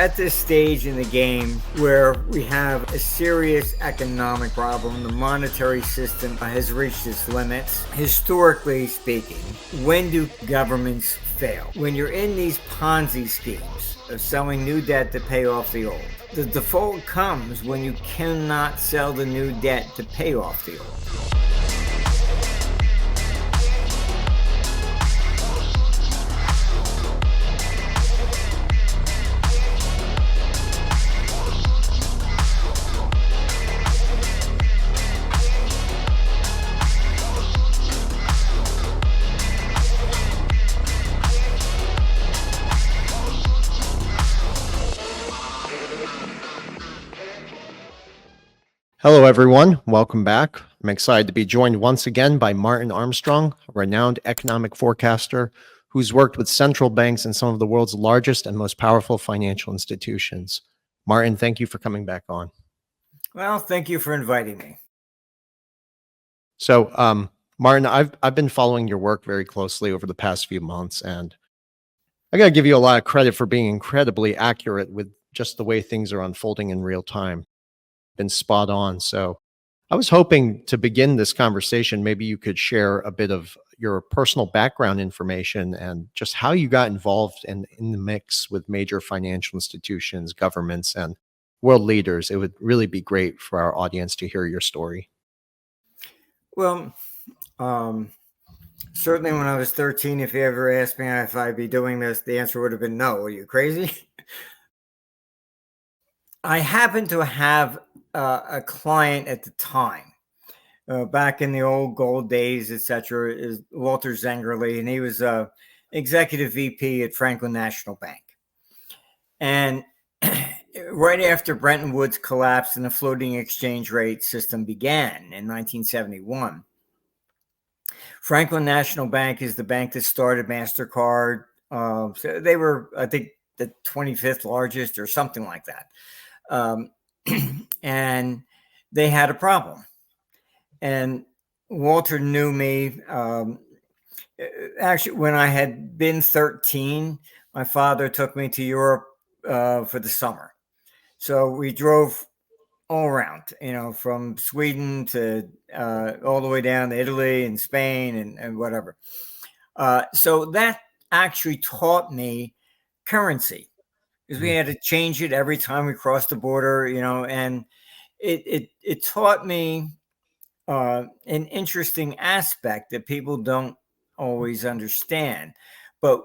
at this stage in the game where we have a serious economic problem. The monetary system has reached its limits. Historically speaking, when do governments fail? When you're in these Ponzi schemes of selling new debt to pay off the old. The default comes when you cannot sell the new debt to pay off the old. Hello, everyone. Welcome back. I'm excited to be joined once again by Martin Armstrong, a renowned economic forecaster who's worked with central banks and some of the world's largest and most powerful financial institutions. Martin, thank you for coming back on. Well, thank you for inviting me. So, Martin, I've been following your work very closely over the past few months, and I got to give you a lot of credit for being incredibly accurate with just the way things are unfolding in real time. Been spot on. So I was hoping to begin this conversation, maybe you could share a bit of your personal background information and just how you got involved in the mix with major financial institutions, governments, and world leaders. It would really be great for our audience to hear your story. Well, certainly when I was 13, if you ever asked me if I'd be doing this, the answer would have been no. Are you crazy? I happened to have a client at the time, back in the old gold days, etc., is Walter Zengerle, and he was executive VP at Franklin National Bank. And right after Bretton Woods collapsed and the floating exchange rate system began in 1971, Franklin National Bank is the bank that started MasterCard. So they were, I think, the 25th largest or something like that. And they had a problem. And Walter knew me. Actually, when I had been 13, my father took me to Europe for the summer. So we drove all around, from Sweden to all the way down to Italy and Spain and whatever. So that actually taught me currency, because we had to change it every time we crossed the border, and it taught me an interesting aspect that people don't always understand. But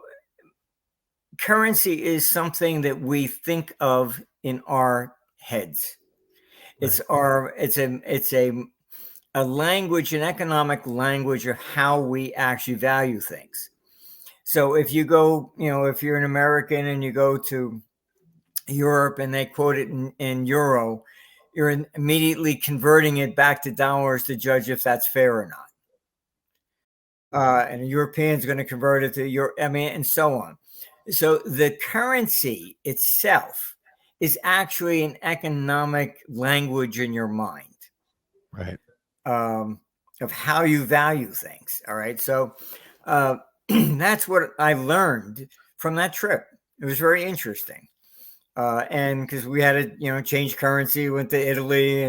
currency is something that we think of in our heads. Right. It's a language, an economic language of how we actually value things. So if you go, if you're an American and you go to Europe and they quote it in euro, you're immediately converting it back to dollars to judge if that's fair or not. And a European's going to convert it to euro, and so on. So the currency itself is actually an economic language in your mind, right? Of how you value things. All right. So that's what I learned from that trip. It was very interesting. And because we had to, change currency, went to Italy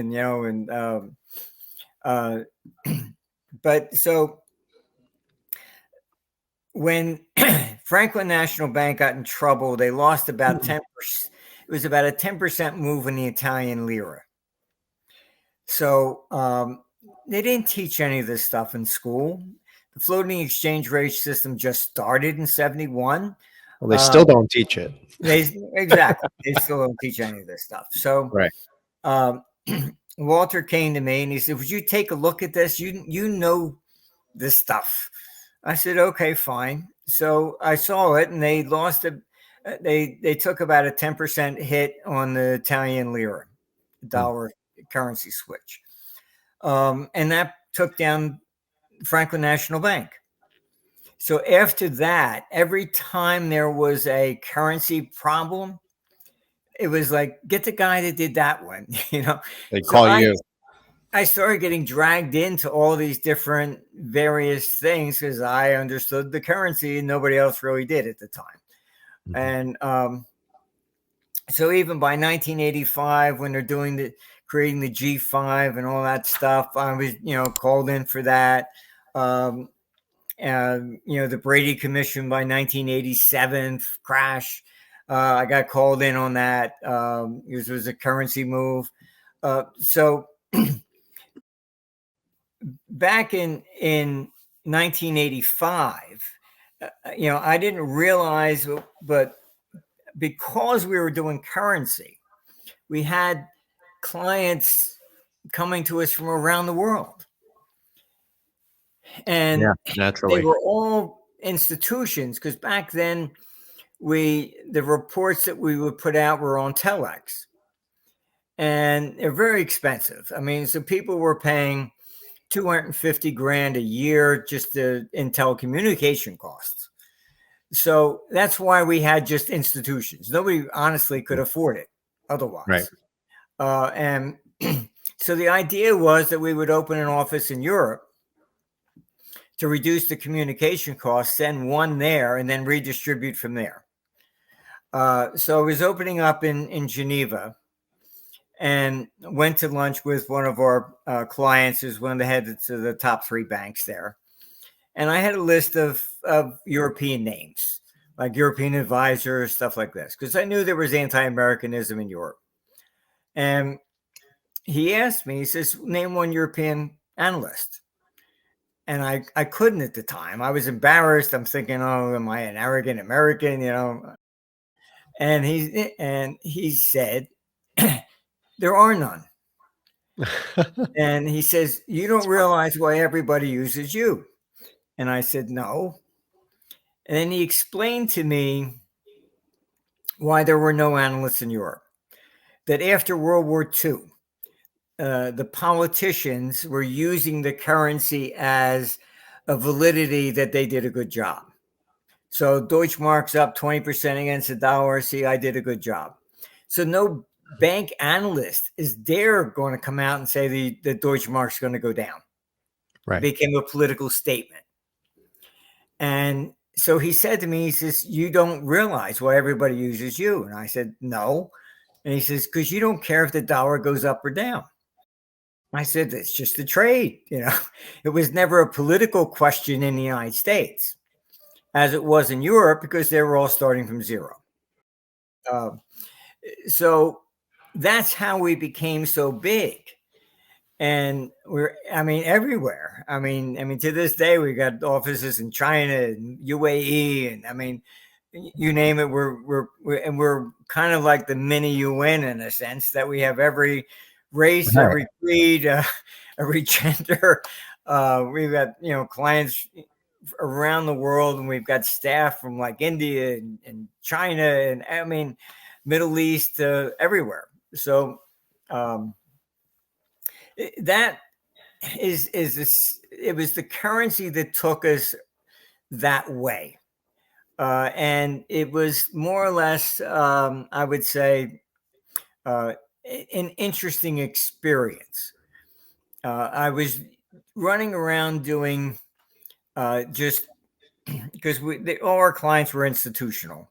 but so when Franklin National Bank got in trouble, they lost about 10%. It was about a 10% move in the Italian lira. So they didn't teach any of this stuff in school. The floating exchange rate system just started in 71. Well, they still don't teach it. Exactly. They still don't teach any of this stuff. So right. Walter came to me and he said, would you take a look at this? You know this stuff. I said, okay, fine. So I saw it, and they lost it. They took about a 10% hit on the Italian lira, dollar currency switch. And that took down Franklin National Bank. So after that, every time there was a currency problem, it was like, get the guy that did that one, They call you. I started getting dragged into all these different various things because I understood the currency and nobody else really did at the time. And so So even by 1985, when they're creating the G5 and all that stuff, I was, called in for that. The Brady Commission by 1987 crash. I got called in on that. It was a currency move. So back in 1985, I didn't realize, but because we were doing currency, we had clients coming to us from around the world. And naturally, they were all institutions, because back then the reports that we would put out were on telex, and they're very expensive. I mean, so people were paying $250,000 a year just in telecommunication costs. So that's why we had just institutions. Nobody honestly could afford it otherwise. Right. And so the idea was that we would open an office in Europe to reduce the communication costs, send one there, and then redistribute from there. So I was opening up in Geneva, and went to lunch with one of our clients, who's one of the heads of the top 3 banks there. And I had a list of European names, like European advisors, stuff like this, because I knew there was anti-Americanism in Europe. And he asked me, he says, name one European analyst. And I couldn't at the time. I was embarrassed. I'm thinking, oh, am I an arrogant American, And he said, there are none. And he says, you don't realize why everybody uses you. And I said, no. And then he explained to me why there were no analysts in Europe. That after World War II, the politicians were using the currency as a validity that they did a good job. So Deutschmark's up 20% against the dollar. See, I did a good job. So no bank analyst is there going to come out and say the Deutschmark's going to go down. Right. It became a political statement. And so he said to me, he says, you don't realize why everybody uses you. And I said, no. And he says, because you don't care if the dollar goes up or down. I said, it's just a trade. It was never a political question in the United States, as it was in Europe, because they were all starting from zero. So that's how we became so big. And we're everywhere. I mean, to this day, we got offices in China and UAE, and you name it. We're kind of like the mini UN in a sense, that we have every race, every creed, every gender. We've got clients around the world, and we've got staff from like India and China, and Middle East, everywhere. So that it was the currency that took us that way, and it was more or less, I would say, an interesting experience. I was running around doing just because all our clients were institutional.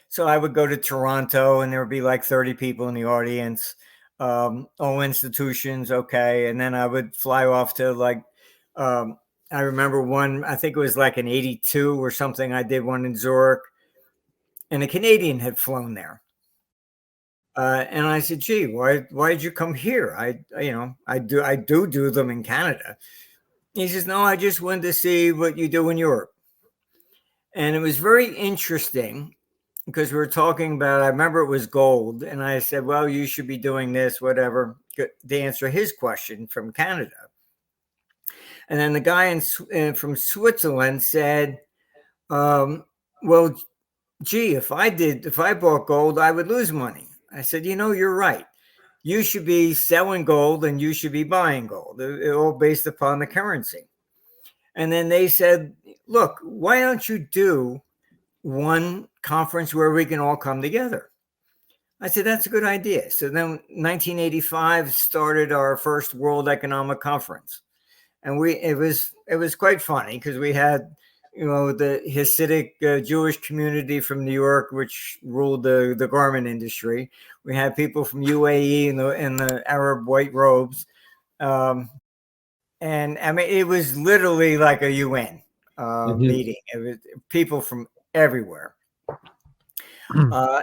So I would go to Toronto, and there would be like 30 people in the audience, all institutions. Okay. And then I would fly off to I remember one, I think it was like an 82 or something. I did one in Zurich, and a Canadian had flown there. And I said, gee, why did you come here? I do them in Canada. He says, no, I just wanted to see what you do in Europe. And it was very interesting, because we were talking about, I remember it was gold. And I said, well, you should be doing this, whatever, to answer his question from Canada. And then the guy from Switzerland said, well, gee, if I bought gold, I would lose money. I said, you're right. You should be selling gold, and you should be buying gold. It's all based upon the currency. And then they said, look, why don't you do one conference where we can all come together? I said, that's a good idea. So then 1985 started our first World Economic Conference. And it was quite funny, because we had the Hasidic Jewish community from New York, which ruled the garment industry. We had people from UAE in the Arab white robes. And I mean, it was literally like a UN meeting. It was people from everywhere.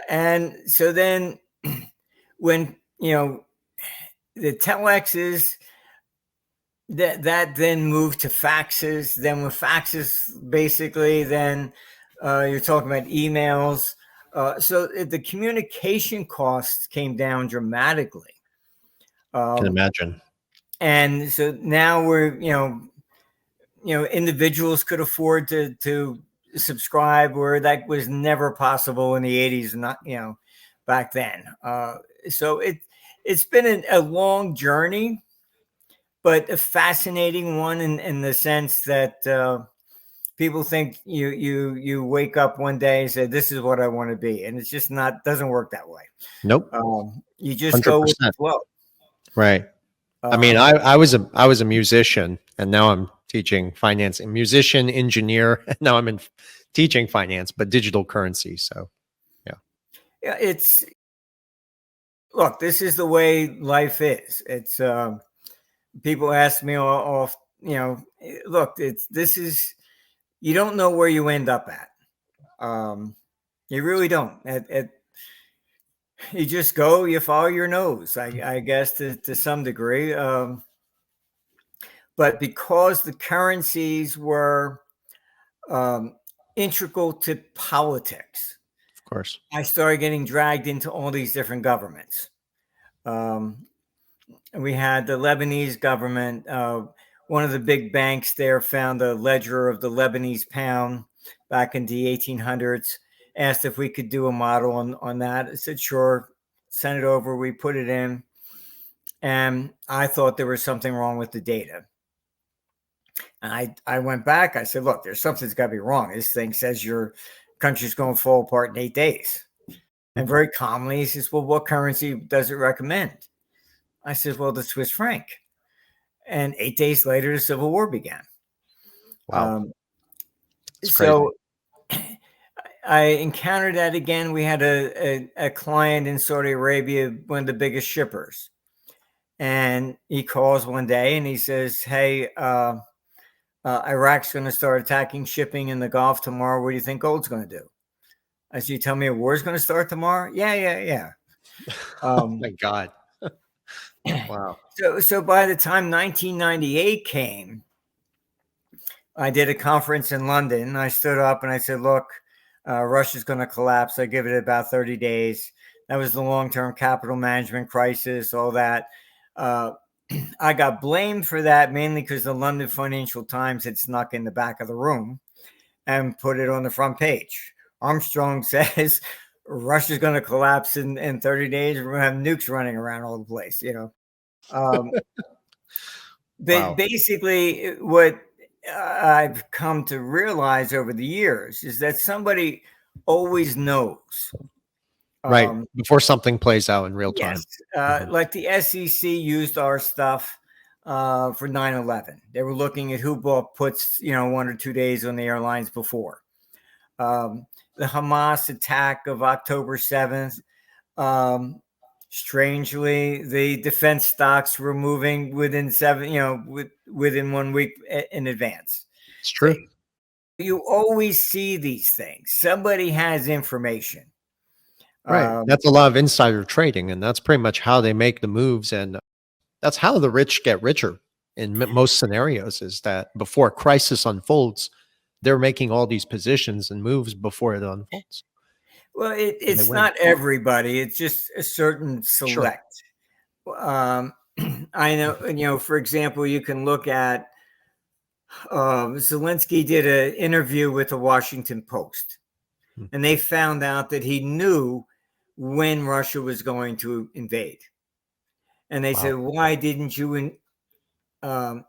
And so then when, the telexes, that then moved to faxes. Then with faxes, basically, then you're talking about emails. So the communication costs came down dramatically. Can imagine. And so now we're, individuals could afford to subscribe, where that was never possible in the 80s, not, back then. So it's been a long journey, but a fascinating one in the sense that people think you wake up one day and say, this is what I want to be. And it's just doesn't work that way. Nope. You just 100%. Go with the flow. Right. I mean, I was a musician, and now I'm teaching finance. A musician, engineer, and now I'm teaching finance, but digital currency. So, yeah, look, this is the way life is. It's people ask me off, look, you don't know where you end up at. You really don't. You just go, you follow your nose, I guess, to some degree. But because the currencies were integral to politics, of course, I started getting dragged into all these different governments. We had the Lebanese government. One of the big banks there found a ledger of the Lebanese pound back in the 1800s, asked if we could do a model on that. I said, sure, send it over. We put it in. And I thought there was something wrong with the data. And I went back. I said, look, there's something's got to be wrong. This thing says your country's going to fall apart in 8 days. And very calmly, he says, well, what currency does it recommend? I said, well, the Swiss franc. And 8 days later, the Civil War began. Wow. So I encountered that again. We had a client in Saudi Arabia, one of the biggest shippers. And he calls one day and he says, hey, Iraq's going to start attacking shipping in the Gulf tomorrow. What do you think gold's going to do? I said, you tell me a war's going to start tomorrow? Yeah. Oh my God. Wow. So by the time 1998 came, I did a conference in London. I stood up and I said, look, Russia's going to collapse. I give it about 30 days. That was the long-term capital management crisis, all that. I got blamed for that mainly because the London Financial Times had snuck in the back of the room and put it on the front page. Armstrong says Russia's going to collapse in 30 days. We're going to have nukes running around all the place, But basically what I've come to realize over the years is that somebody always knows. Right. Before something plays out in real time. Yes. Like the SEC used our stuff for 9/11. They were looking at who bought puts, 1 or 2 days on the airlines before. The Hamas attack of October 7th. Strangely, the defense stocks were moving within 1 week in advance. It's true. So you always see these things. Somebody has information. Right. That's a lot of insider trading, and that's pretty much how they make the moves. And that's how the rich get richer in most scenarios, is that before a crisis unfolds, they're making all these positions and moves before it unfolds. Well, it's not everybody. It's just a certain select. Sure. I know, for example, you can look at Zelensky did an interview with the Washington Post, and they found out that he knew when Russia was going to invade. And they said, why didn't you warn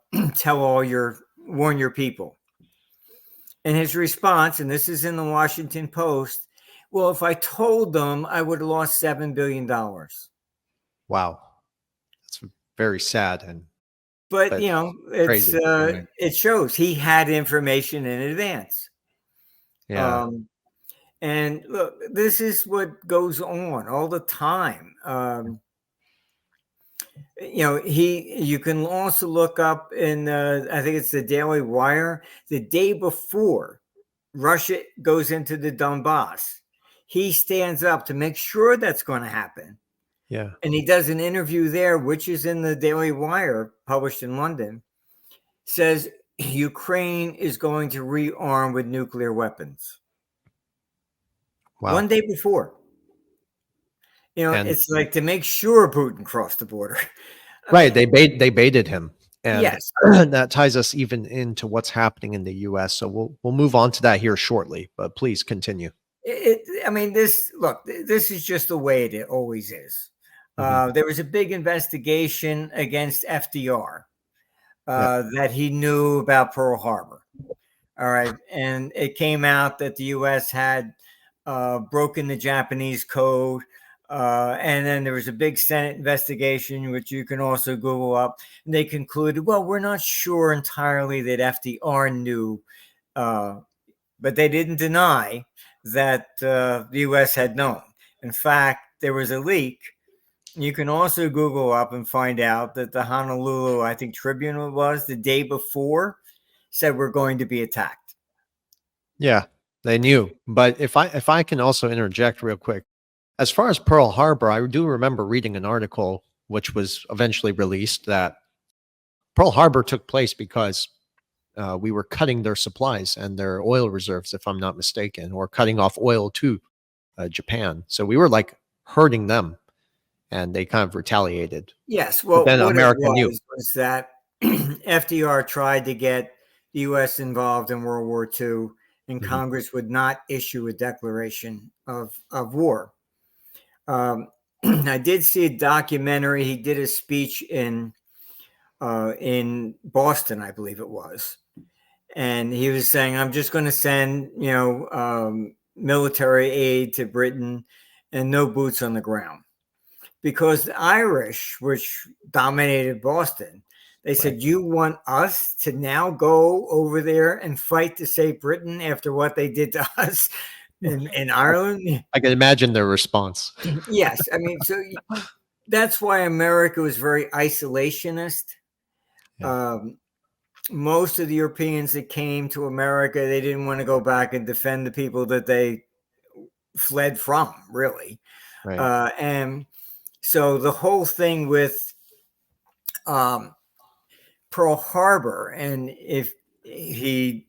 your people? And his response, and this is in the Washington Post, well, if I told them, I would have lost $7 billion. Wow. That's very sad. But it shows he had information in advance. Yeah. And look, this is what goes on all the time. You can also look up in, I think it's the Daily Wire, the day before Russia goes into the Donbass, he stands up to make sure that's going to happen. Yeah. And he does an interview there, which is in the Daily Wire, published in London, says Ukraine is going to rearm with nuclear weapons. Wow. One day before. And It's like to make sure Putin crossed the border. right, they baited him. And Yes. that ties us even into what's happening in the US. So we'll move on to that here shortly, but please continue. This is just the way it always is. There was a big investigation against FDR that he knew about Pearl Harbor. All right. And it came out that the U.S. had broken the Japanese code. And then there was a big Senate investigation, which you can also Google up. And they concluded, well, we're not sure entirely that FDR knew, but they didn't deny that the U.S. had known. In fact, there was a leak. You can also Google up and find out that the Honolulu, I think, Tribune was the day before, said we're going to be attacked. Yeah, they knew. But if I can also interject real quick, as far as Pearl Harbor, I do remember reading an article which was eventually released that Pearl Harbor took place because we were cutting their supplies and their oil reserves, if I'm not mistaken, or cutting off oil to Japan. So we were like hurting them, and they kind of retaliated. Yes. But Well, then what America it knew. was that FDR tried to get the U.S. involved in World War II, and Congress would not issue a declaration of war. I did see a documentary. He did a speech in Boston, I believe it was, and he was saying, "I'm just going to send military aid to Britain, and no boots on the ground." Because the Irish, which dominated Boston, they said, you want us to now go over there and fight to save Britain after what they did to us in Ireland? I can imagine their response. Yes. So that's why America was very isolationist. Yeah. Most of the Europeans that came to America, they didn't want to go back and defend the people that they fled from, really. Right. And so the whole thing with Pearl Harbor, and if he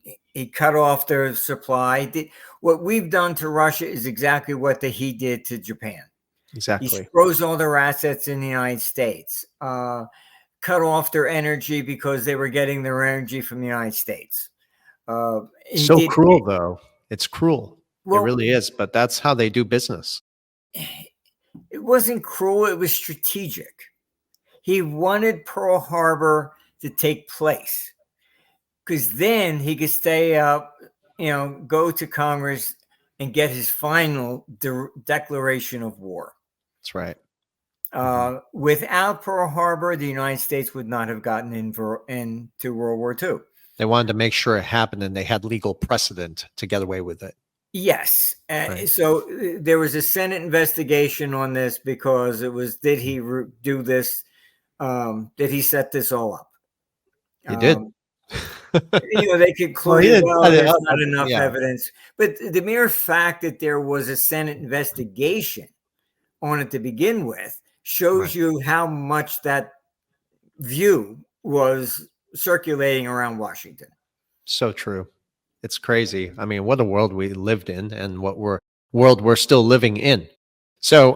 cut off their supply, what we've done to Russia is exactly what he did to Japan. He Exactly. froze all their assets in the United States, cut off their energy because they were getting their energy from the United States. So cruel, though. It's cruel. It Well, really is. But that's how they do business. it wasn't cruel. It was strategic. He wanted Pearl Harbor to take place because then he could stay up, go to Congress and get his final declaration of war. That's right. Without Pearl Harbor, the United States would not have gotten into World War II. They wanted to make sure it happened, and they had legal precedent to get away with it. Yes. Right. So there was a Senate investigation on this because it was, did he do this? Did he set this all up? He did. They concluded, there's not enough evidence. But the mere fact that there was a Senate investigation on it to begin with shows you how much that view was circulating around Washington. So true. It's crazy. I mean, what a world we lived in, and what world we're still living in. So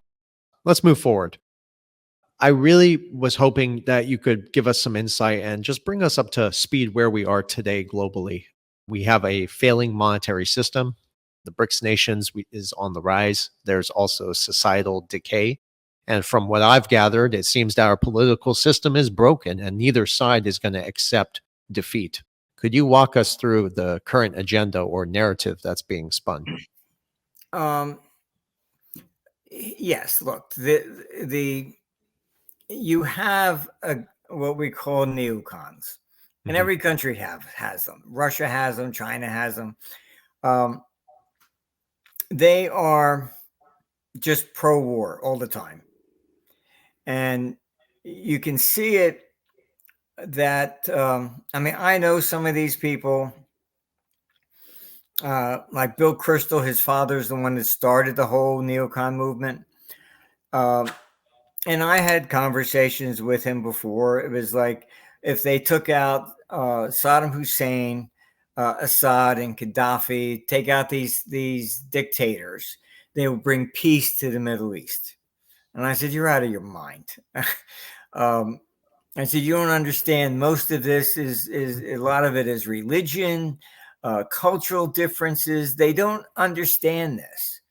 let's move forward. I really was hoping that you could give us some insight and just bring us up to speed where we are today globally. We have a failing monetary system. The BRICS nations is on the rise. There's also societal decay. And from what I've gathered, it seems that our political system is broken and neither side is going to accept defeat. Could you walk us through the current agenda or narrative that's being spun? Yes, look, you have what we call neocons, and every country has them. Russia has them. China has them. they are just pro-war all the time. And you can see it that, I mean, I know some of these people, like Bill Kristol, his father's the one that started the whole neocon movement. And I had conversations with him before. It was like if they took out Saddam Hussein, Assad, and Gaddafi, take out these dictators, they would bring peace to the Middle East. And I said, "You're out of your mind." I said, "You don't understand. Most of this is a lot of it is religion, cultural differences. They don't understand this,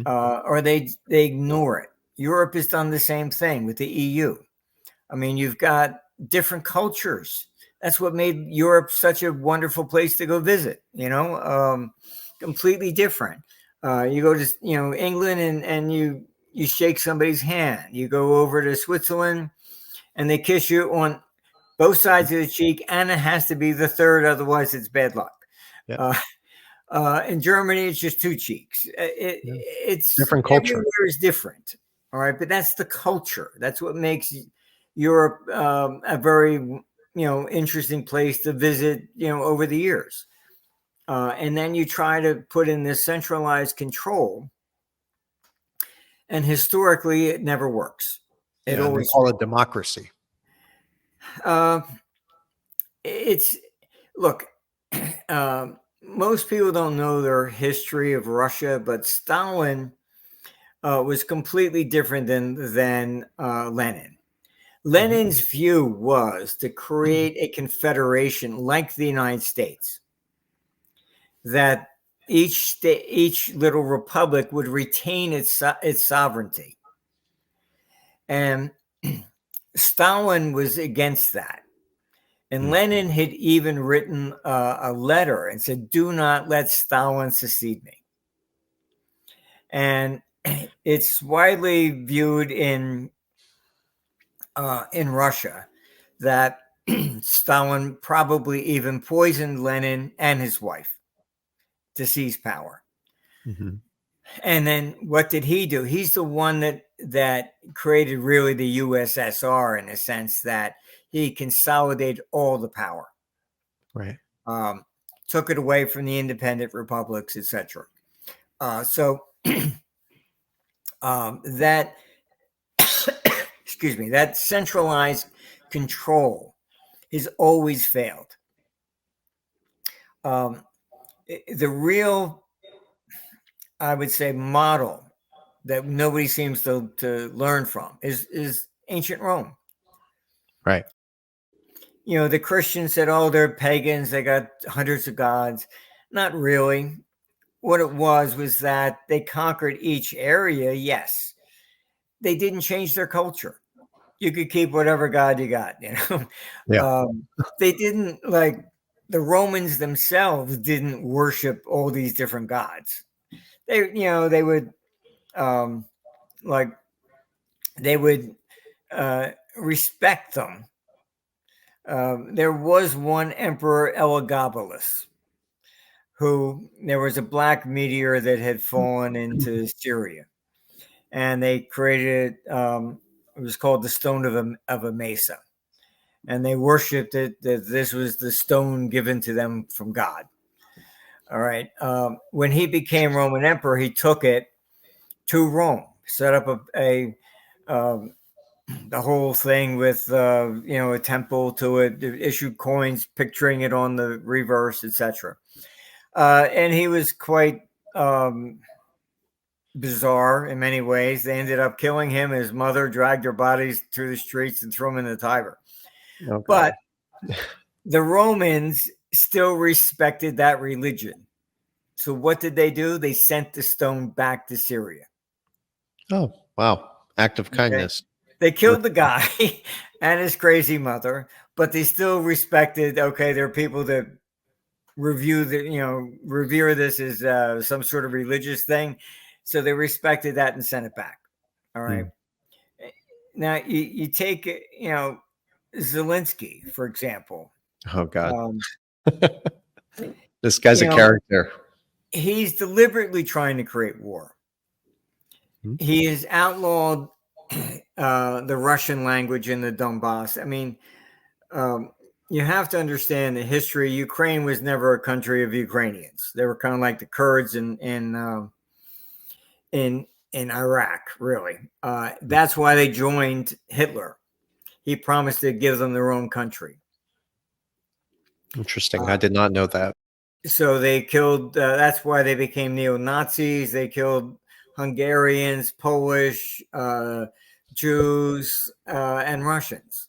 or they ignore it. Europe has done the same thing with the EU. I mean, you've got different cultures. That's what made Europe such a wonderful place to go visit. Completely different. You go to England and you shake somebody's hand. You go over to Switzerland and they kiss you on both sides of the cheek, and it has to be the third, otherwise it's bad luck. Yeah. In Germany, it's just two cheeks. It's different culture. Everywhere is different. All right, but that's the culture. That's what makes Europe a very interesting place to visit. Over the years, and then you try to put in this centralized control, and historically, it never works. It always call it democracy. It's look. Most people don't know their history of Russia, but Stalin was completely different than Lenin. Lenin's view was to create a confederation like the United States, that each little republic would retain its sovereignty, and Stalin was against that. And Lenin had even written a letter and said, "Do not let Stalin succeed me." And it's widely viewed in Russia that Stalin probably even poisoned Lenin and his wife to seize power. And then what did he do? He's the one that created really the USSR, in a sense that he consolidated all the power. Right. Took it away from the independent republics, etc. So that excuse me, that centralized control has always failed. The real, I would say, model that nobody seems to learn from is ancient Rome. Right. The Christians said, "Oh, they're pagans. They got hundreds of gods." Not really. What it was that they conquered each area. Yes. They didn't change their culture. You could keep whatever god you got, Yeah. They didn't, like the Romans themselves didn't worship all these different gods. They would respect them. There was one emperor, Elagabalus, who there was a black meteor that had fallen into Syria, and they created it was called the Stone of a Mesa, and they worshipped it, that this was the stone given to them from God. All right. When he became Roman emperor, he took it to Rome, set up the whole thing with a temple to it, issued coins picturing it on the reverse, etc. And he was quite bizarre in many ways. They ended up killing him. His mother dragged their bodies through the streets and threw them in the Tiber. Okay. But the Romans still respected that religion. So what did they do? They sent the stone back to Syria. Oh, wow. Act of kindness. They killed the guy and his crazy mother, but they still respected, okay, there are people that revere this as some sort of religious thing. So they respected that and sent it back. All right. Now you take, Zelensky, for example. Oh God. This guy's a character. he's deliberately trying to create war. He has outlawed the Russian language in the Donbass. I mean, you have to understand the history. Ukraine was never a country of Ukrainians. They were kind of like the Kurds in Iraq, really. That's why they joined Hitler. He promised to give them their own country. Interesting. I did not know that. So they killed, that's why they became neo-Nazis. They killed Hungarians, Polish, Jews, and Russians.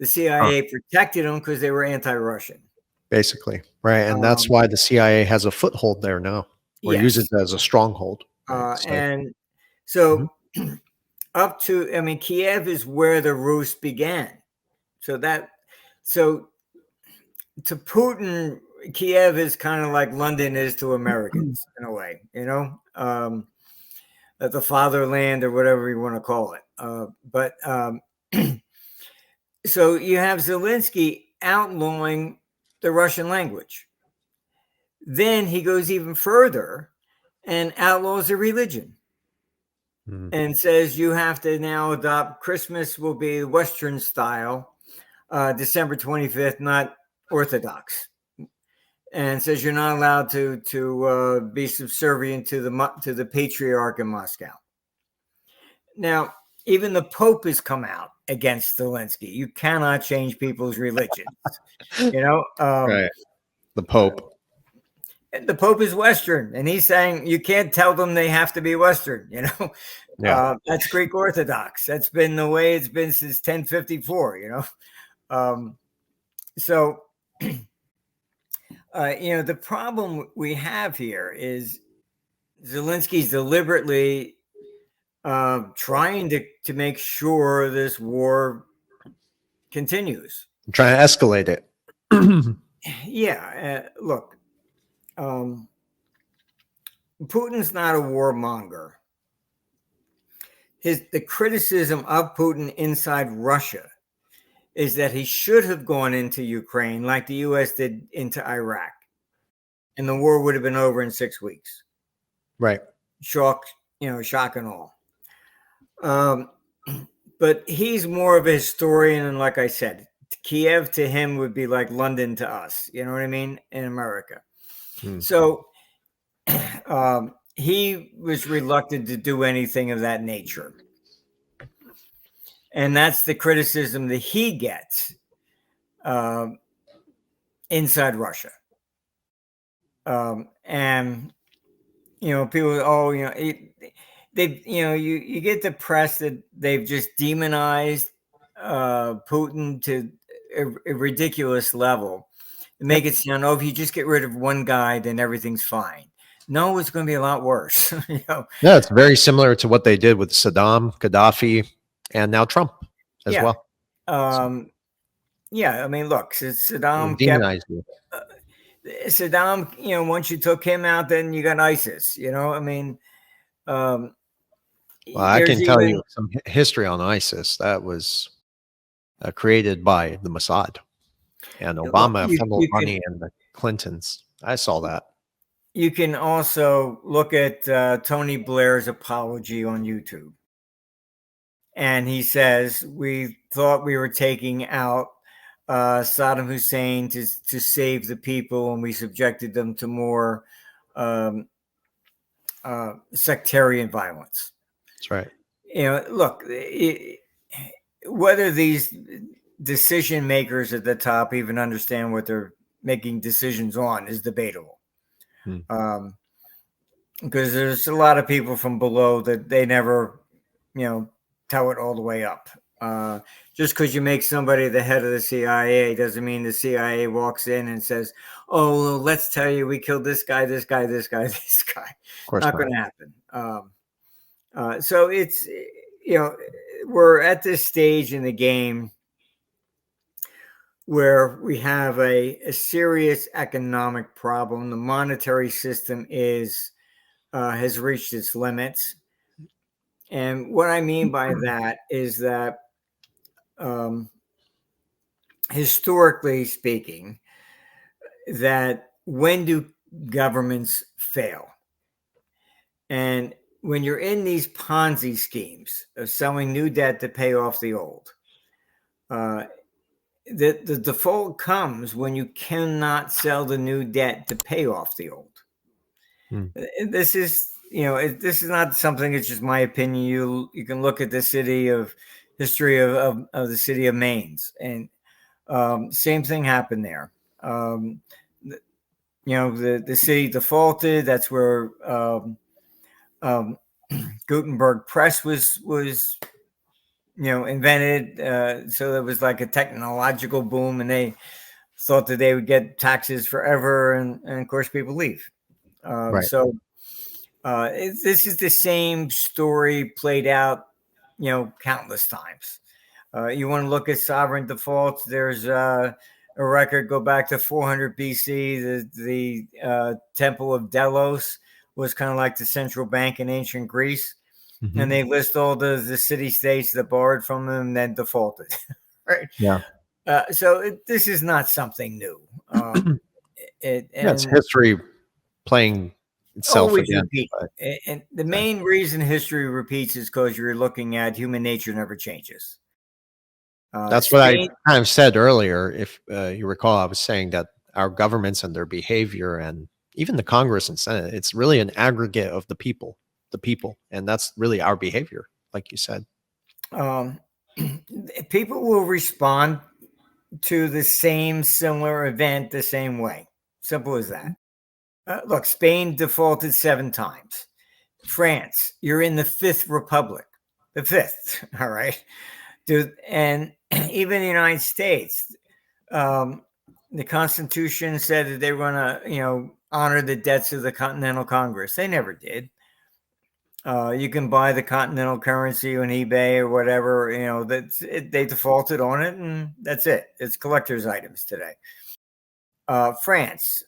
The CIA protected them because they were anti-Russian. Basically, right. And that's why the CIA has a foothold there now, or uses it as a stronghold. Right? And so up to, I mean, Kiev is where the Rus began. So to Putin, Kiev is kind of like London is to Americans in a way, you know, the fatherland or whatever you want to call it. So you have Zelensky outlawing the Russian language. Then he goes even further and outlaws a religion and says you have to now adopt Christmas will be Western style, December 25th, not Orthodox. And says you're not allowed to be subservient to the patriarch in Moscow. Now, even the Pope has come out against Zelensky. You cannot change people's religions. You know, right? The Pope. The Pope is Western, and he's saying you can't tell them they have to be Western. You know, that's Greek Orthodox. That's been the way it's been since 1054. You know, so. You know, the problem we have here is Zelensky's deliberately trying to make sure this war continues. I'm trying to escalate it. Yeah, look, Putin's not a warmonger. The criticism of Putin inside Russia is that he should have gone into Ukraine like the U.S. did into Iraq, and the war would have been over in 6 weeks. Right. Shock and all. But he's more of a historian, and like I said, Kiev to him would be like London to us. You know what I mean? In America. So he was reluctant to do anything of that nature. And that's the criticism that he gets inside Russia. And, you know, people, you get the press that they've just demonized Putin to a ridiculous level to make it sound, if you just get rid of one guy, then everything's fine. No, it's going to be a lot worse. You know? Yeah, it's very similar to what they did with Saddam, Gaddafi, and now Trump as well. Yeah, I mean, look, Saddam demonized you. Saddam, you know, once you took him out, then you got ISIS. You know, I mean, well, I can tell you some history on ISIS that was created by the Mossad and Obama, funneled money, and the Clintons. I saw that. You can also look at Tony Blair's apology on YouTube. And he says, we thought we were taking out Saddam Hussein to save the people, and we subjected them to more sectarian violence. That's right. You know, look, whether these decision makers at the top even understand what they're making decisions on is debatable. Because there's a lot of people from below that they never, you know, tell it all the way up. Just because you make somebody the head of the CIA doesn't mean the CIA walks in and says, oh, well, let's tell you we killed this guy, this guy, this guy, this guy. Of course not going to happen. So it's, you know, we're at this stage in the game where we have a serious economic problem. The monetary system has reached its limits. And what I mean by that is that historically speaking, that when do governments fail. And when you're in these Ponzi schemes of selling new debt to pay off the old, the default comes when you cannot sell the new debt to pay off the old. This is, this is not something. It's just my opinion. You can look at the history of the city of Mainz, and same thing happened there. The city defaulted. That's where Gutenberg press was invented. So there was like a technological boom, and they thought that they would get taxes forever, and of course people leave. Right. So this is the same story played out, countless times. You want to look at sovereign defaults? There's a record go back to 400 BC. The Temple of Delos was kind of like the central bank in ancient Greece. Mm-hmm. And they list all the city-states that borrowed from them and then defaulted. Right? Yeah. So this is not something new. It's history playing itself again. And the main reason history repeats is because you're looking at human nature never changes. That's what I kind of said earlier. If you recall, I was saying that our governments and their behavior, and even the Congress and Senate, it's really an aggregate of the people, and that's really our behavior, like you said. People will respond to the same similar event the same way. Simple as that. Look, Spain defaulted 7 times. France, you're in the 5th republic, the 5th. All right. And even the United States, the Constitution said that they were going to, honor the debts of the Continental Congress. They never did. You can buy the continental currency on eBay or whatever. They defaulted on it, and that's it. It's collector's items today. France,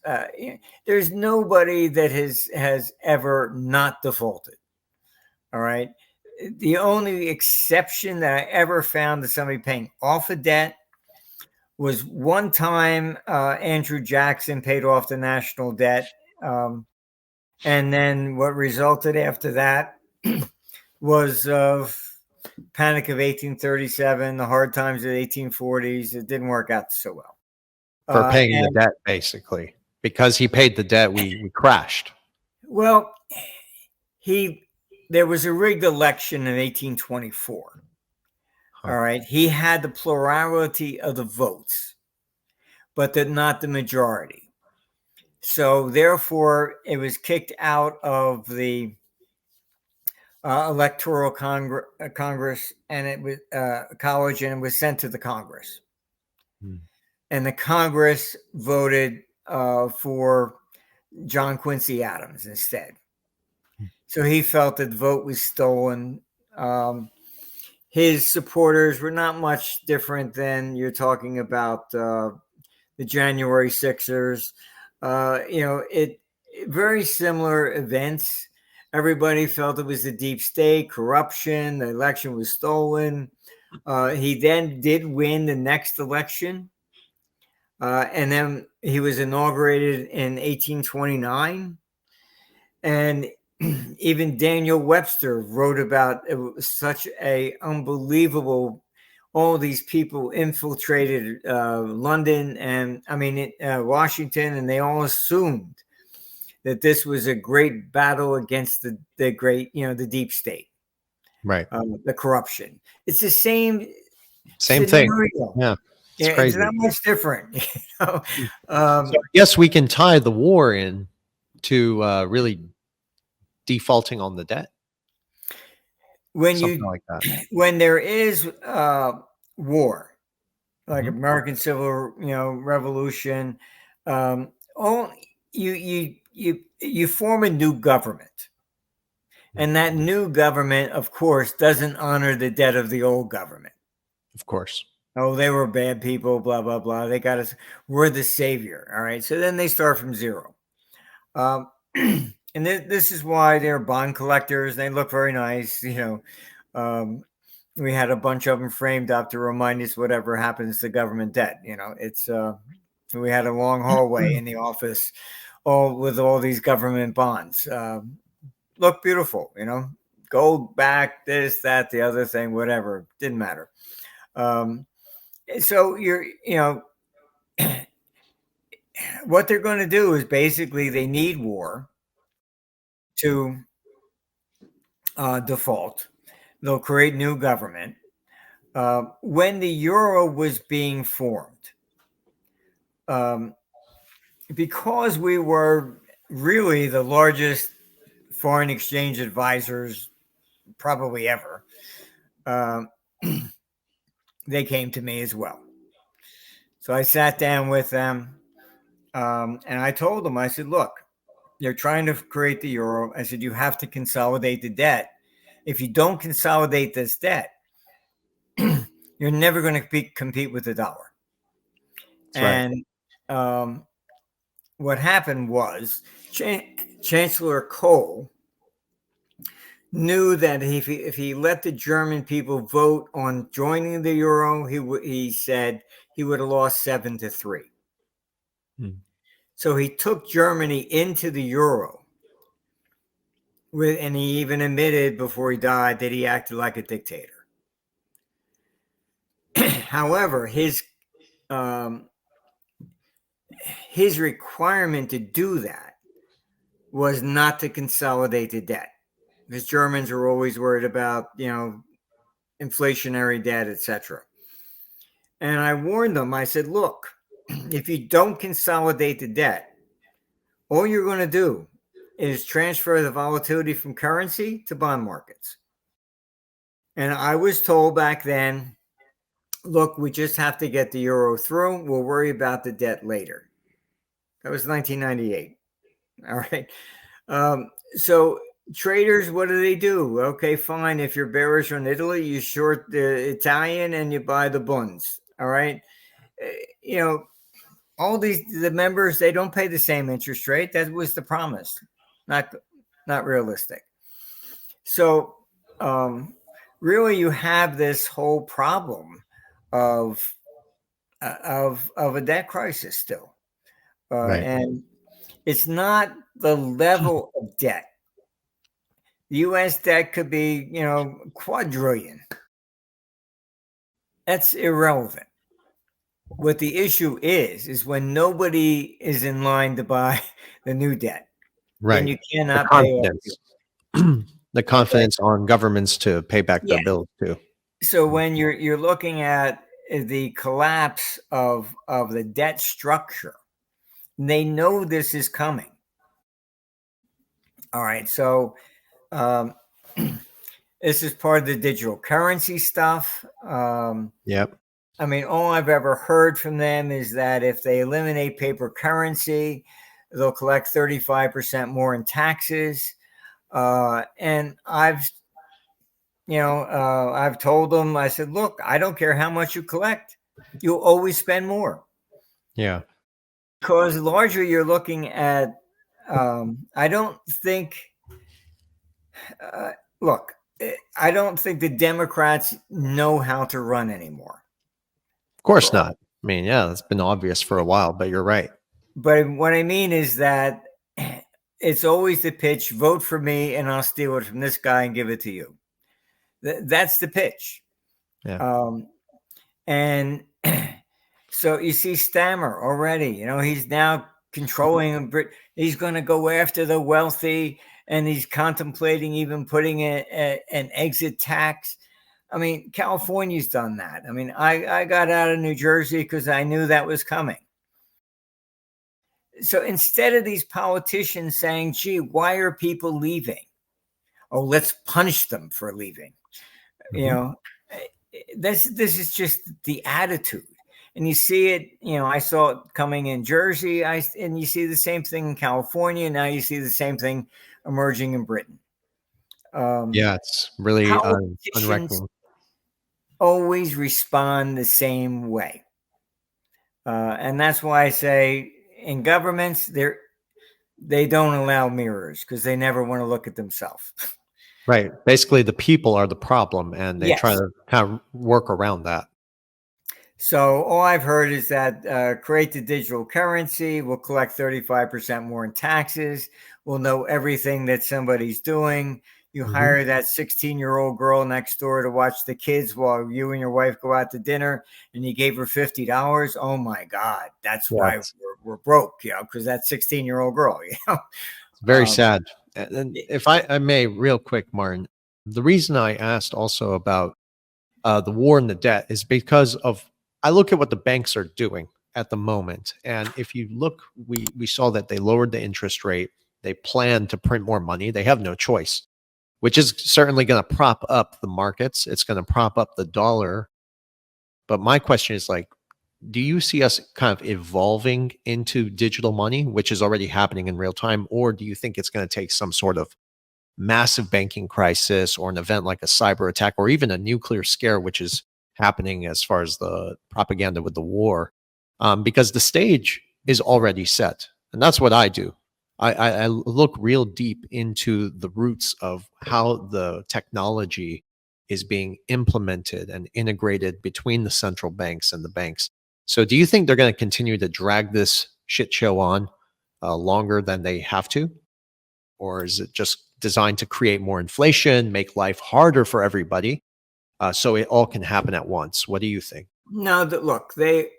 there's nobody that has ever not defaulted. All right. The only exception that I ever found to somebody paying off a debt was one time Andrew Jackson paid off the national debt. And then what resulted after that was Panic of 1837, the hard times of the 1840s. It didn't work out so well. For paying the debt, basically. Because he paid the debt, we crashed. Well, there was a rigged election in 1824. Huh. All right. He had the plurality of the votes, but not the majority. So therefore, it was kicked out of the electoral Congress, and it was college, and it was sent to the Congress. And the Congress voted for John Quincy Adams instead. So he felt that the vote was stolen. His supporters were not much different than you're talking about the January Sixers. Very similar events. Everybody felt it was the deep state, corruption, the election was stolen. He then did win the next election. And then he was inaugurated in 1829. And even Daniel Webster wrote about it was such a unbelievable, all these people infiltrated London and Washington, and they all assumed that this was a great battle against the great, the deep state, right? The corruption. It's the same thing. Yeah. It's not much different. So I guess we can tie the war in to really defaulting on the debt. When when there is war, like American Civil Revolution, you form a new government, and that new government, of course, doesn't honor the debt of the old government. Of course. Oh, they were bad people, blah, blah, blah. They got us. We're the savior. All right. So then they start from zero. And this is why they're bond collectors. They look very nice. We had a bunch of them framed up to remind us whatever happens to government debt. We had a long hallway in the office with all these government bonds. Look beautiful, gold back, this, that, the other thing, whatever, didn't matter. So what they're going to do is basically they need war to default. They'll create new government. When the euro was being formed, because we were really the largest foreign exchange advisors probably ever, they came to me as well. So I sat down with them and I told them, I said, look, they're trying to create the euro. I said, you have to consolidate the debt. If you don't consolidate this debt, you're never going to compete with the dollar. That's and what happened was Chancellor Kohl knew that if he let the German people vote on joining the euro, he said he would have lost 7-3. So he took Germany into the euro, and he even admitted before he died that he acted like a dictator. However, his requirement to do that was not to consolidate the debt, because Germans are always worried about, inflationary debt, etc. And I warned them. I said, look, if you don't consolidate the debt, all you're going to do is transfer the volatility from currency to bond markets. And I was told back then, look, we just have to get the euro through. We'll worry about the debt later. That was 1998. All right. So traders, what do? Okay, fine. If you're bearish on Italy, you short the Italian and you buy the bunds. All right. All the members, they don't pay the same interest rate. That was the promise. Not realistic. So really, you have this whole problem of a debt crisis still. right. And it's not the level of debt. The U.S. debt could be, quadrillion. That's irrelevant. What the issue is when nobody is in line to buy the new debt. Right. Then you cannot pay off. The confidence on governments to pay back their bills too. So when you're looking at the collapse of the debt structure, they know this is coming. All right. So this is part of the digital currency stuff. Yep. I mean, all I've ever heard from them is that if they eliminate paper currency, they'll collect 35% more in taxes. And I've told them, I said, look, I don't care how much you collect. You'll always spend more. Yeah. Because largely you're looking at, I don't think the Democrats know how to run anymore. Of course not. I mean, yeah, that's been obvious for a while, but you're right. But what I mean is that it's always the pitch, vote for me and I'll steal it from this guy and give it to you. That's the pitch. Yeah. And so you see Stammer already, he's now controlling, he's going to go after the wealthy, and he's contemplating even putting an exit tax. I mean, California's done that. I mean, I got out of New Jersey because I knew that was coming. So instead of these politicians saying, gee, why are people leaving? Oh, let's punish them for leaving. Mm-hmm. This is just the attitude. And you see it, I saw it coming in Jersey, and you see the same thing in California. Now you see the same thing emerging in Britain. Yeah, it's really unreckoning. Always respond the same way. And that's why I say in governments, they don't allow mirrors because they never want to look at themselves. Right. Basically, the people are the problem, and they Yes. try to kind of work around that. So all I've heard is that create the digital currency, we'll collect 35% more in taxes, we'll know everything that somebody's doing. You Mhm. hire that 16-year-old girl next door to watch the kids while you and your wife go out to dinner, and you gave her $50. Oh my God, that's why Yes. we're broke, because that 16-year-old girl, It's very Um, sad. And if I may, real quick, Martin, the reason I asked also about the war and the debt is because of I look at what the banks are doing at the moment, and if you look, we saw that they lowered the interest rate. They plan to print more money. They have no choice, which is certainly going to prop up the markets. It's going to prop up the dollar. But my question is like, do you see us kind of evolving into digital money, which is already happening in real time, or do you think it's going to take some sort of massive banking crisis or an event like a cyber attack or even a nuclear scare, which is happening as far as the propaganda with the war, because the stage is already set. And that's what I do. I look real deep into the roots of how the technology is being implemented and integrated between the central banks and the banks. So, do you think they're going to continue to drag this shit show on longer than they have to? Or is it just designed to create more inflation, make life harder for everybody, so it all can happen at once? What do you think? no, look, they,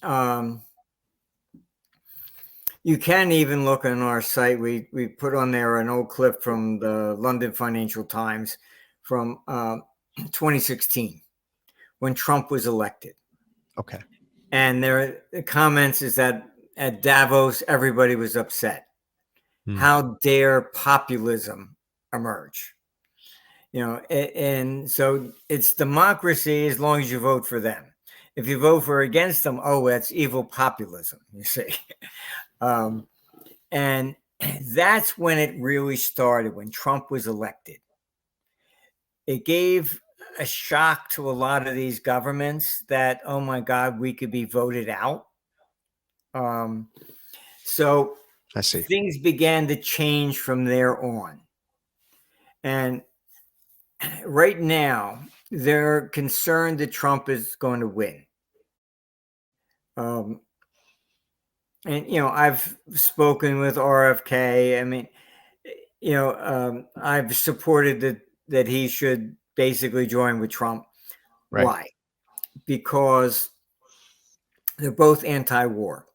um, you can even look on our site. We put on there an old clip from the London Financial Times from 2016 when Trump was elected. Okay. And the comments is that at Davos, everybody was upset. Hmm. How dare populism emerge? And so it's democracy as long as you vote for them. If you vote for against them, oh, that's evil populism, you see. Um, and that's when it really started, when Trump was elected. It gave a shock to a lot of these governments that, oh my God, we could be voted out. Um, so I see. things began to change from there on. And right now, they're concerned that Trump is going to win. Um, and, I've spoken with RFK. I mean, I've supported that he should basically join with Trump. Right. Why? Because they're both anti-war.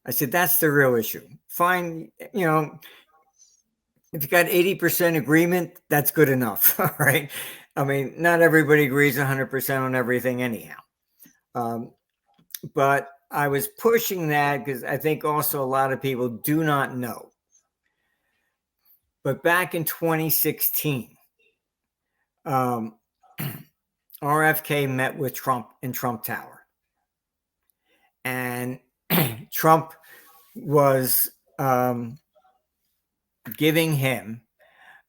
I said, that's the real issue. Fine, if you got 80% agreement, that's good enough. All right. I mean, not everybody agrees 100% on everything anyhow. But I was pushing that because I think also a lot of people do not know. But back in 2016, RFK met with Trump in Trump Tower. And Trump was giving him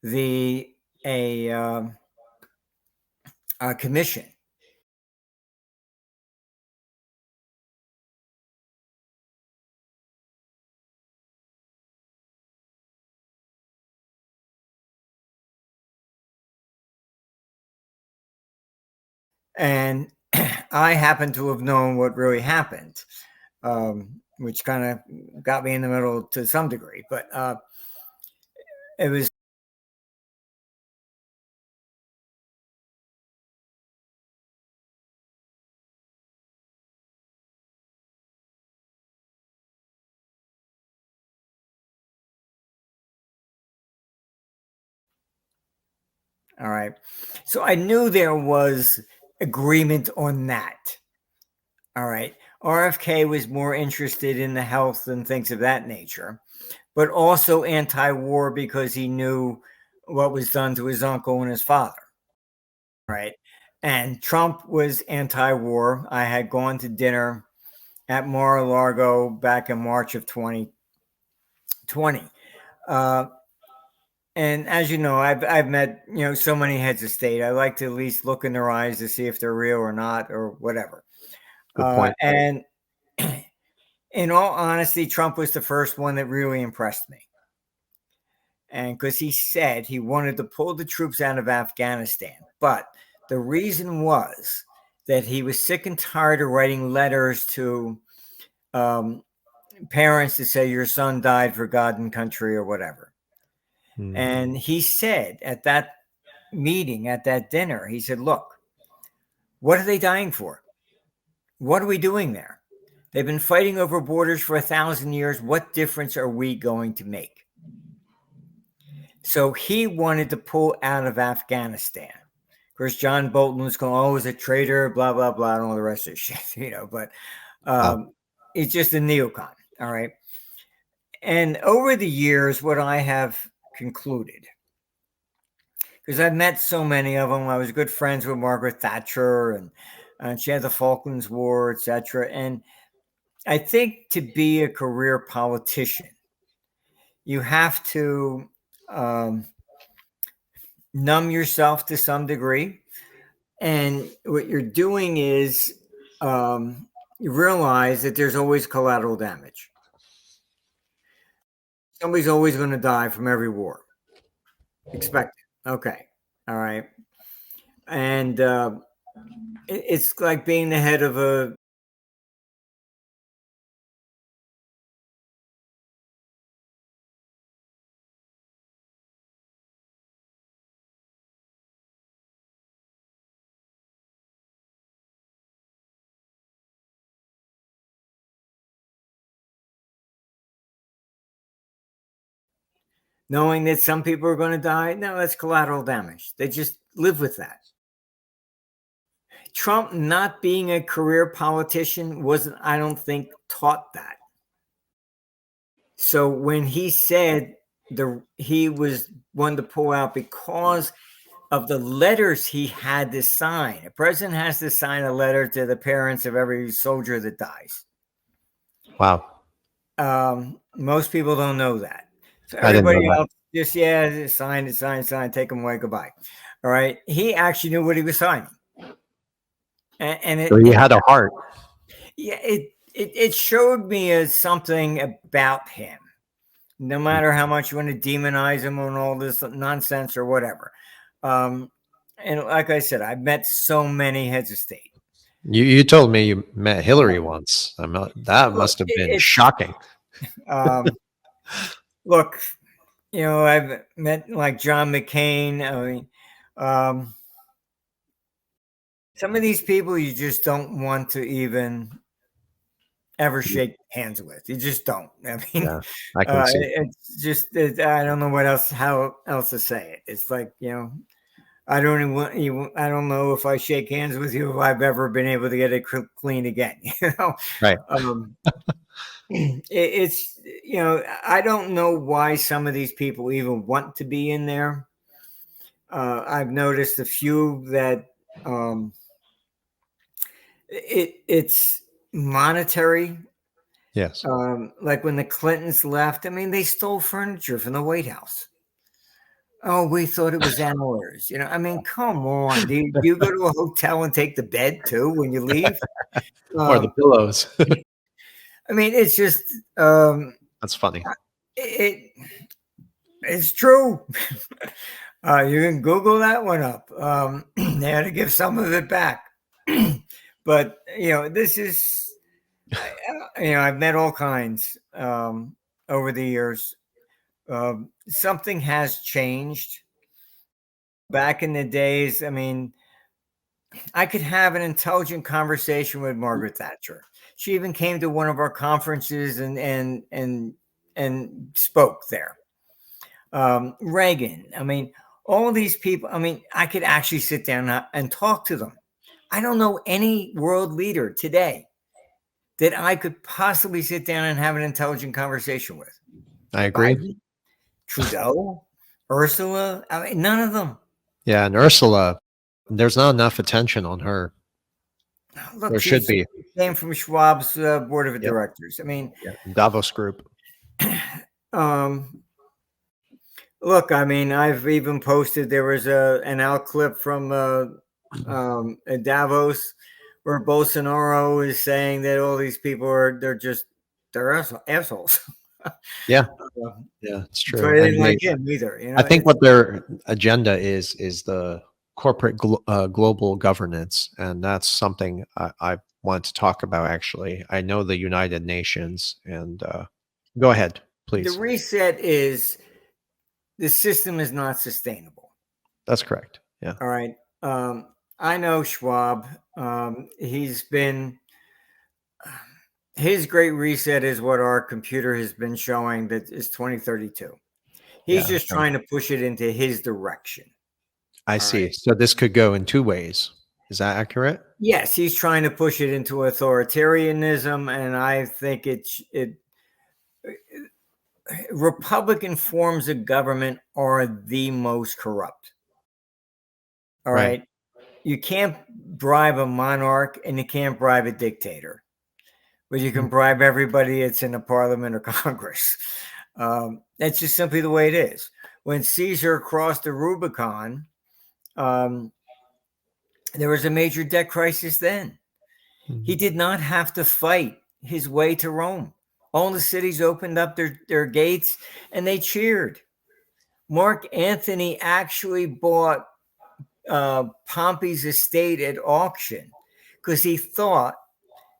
a commission. And I happen to have known what really happened, which kind of got me in the middle to some degree. But it was all right. So I knew there was agreement on that. All right. RFK was more interested in the health and things of that nature, but also anti war because he knew what was done to his uncle and his father. Right. And Trump was anti war. I had gone to dinner at Mar-a-Lago back in March of 2020. Uh, and as you know, I've met so many heads of state. I like to at least look in their eyes to see if they're real or not or whatever. Good point. And in all honesty, Trump was the first one that really impressed me. And because he said he wanted to pull the troops out of Afghanistan, but the reason was that he was sick and tired of writing letters to parents to say your son died for God and country or whatever. And he said at that meeting, at that dinner, he said, look, what are they dying for? What are we doing there? They've been fighting over borders for 1,000 years. What difference are we going to make? So he wanted to pull out of Afghanistan. Of course, John Bolton was going, oh, he's a traitor, blah, blah, blah, and all the rest of the shit, but it's just a neocon, all right? And over the years, what I have concluded, because I've met so many of them, I was good friends with Margaret Thatcher, and she had the Falklands War, etc. And I think to be a career politician, you have to numb yourself to some degree. And what you're doing is you realize that there's always collateral damage. Somebody's always going to die from every war. Expect it. Okay. All right. And it's like being the head of a knowing that some people are going to die. No, that's collateral damage. They just live with that. Trump not being a career politician wasn't, I don't think, taught that. So when he said he was one to pull out because of the letters he had to sign. A president has to sign a letter to the parents of every soldier that dies. Wow. Most people don't know that. So everybody else just sign it, take them away, goodbye. All right. He actually knew what he was signing. And so he had a heart. Yeah, it showed me something about him. No matter how much you want to demonize him on all this nonsense or whatever. And like I said, I've met so many heads of state. You told me you met Hillary once. That must have been shocking. Look, I've met like John McCain. I mean, some of these people you just don't want to even ever shake hands with. You just don't. I mean, I can see. It's just I don't know how else to say it. It's like, I don't know if I shake hands with you if I've ever been able to get it clean again. Right. It's I don't know why some of these people even want to be in there. I've noticed a few that it's monetary. Yes. Like when the Clintons left, I mean, they stole furniture from the White House. Oh, we thought it was ours. I mean, come on. Do you go to a hotel and take the bed too when you leave? Or the pillows. I mean, it's just that's funny. It's true. You can Google that one up. They had to give some of it back. But this is I've met all kinds over the years. Something has changed. Back in the days, I mean, I could have an intelligent conversation with Margaret Thatcher. She even came to one of our conferences and spoke there. Reagan, I mean, all these people, I mean, I could actually sit down and talk to them. I don't know any world leader today that I could possibly sit down and have an intelligent conversation with. I agree. Biden, Trudeau, Ursula, I mean, none of them. Yeah, and Ursula, there's not enough attention on her. Look, there should be. Came from Schwab's board of directors. I mean, Davos Group. Look, I mean, I've even posted. There was an out clip from Davos where Bolsonaro is saying that all these people they're assholes. Yeah, yeah, it's true. So I didn't like him either. I think what their agenda is the corporate global governance, and that's something I want to talk about. Actually, I know the United Nations, and go ahead, The please. reset is the system is not sustainable. That's correct. Yeah. All right. I know Schwab. His great reset is what our computer has been showing that is 2032. He's Yeah. just trying to push it into his direction. I All see. right. So this could go in two ways. Is that accurate? Yes, he's trying to push it into authoritarianism, and I think it Republican forms of government are the most corrupt. All Right. right. You can't bribe a monarch and you can't bribe a dictator, but you can bribe everybody that's in the parliament or Congress. That's just simply the way it is. When Caesar crossed the Rubicon, there was a major debt crisis then. He did not have to fight his way to Rome. All the cities opened up their gates and they cheered. Mark Antony actually bought Pompey's estate at auction because he thought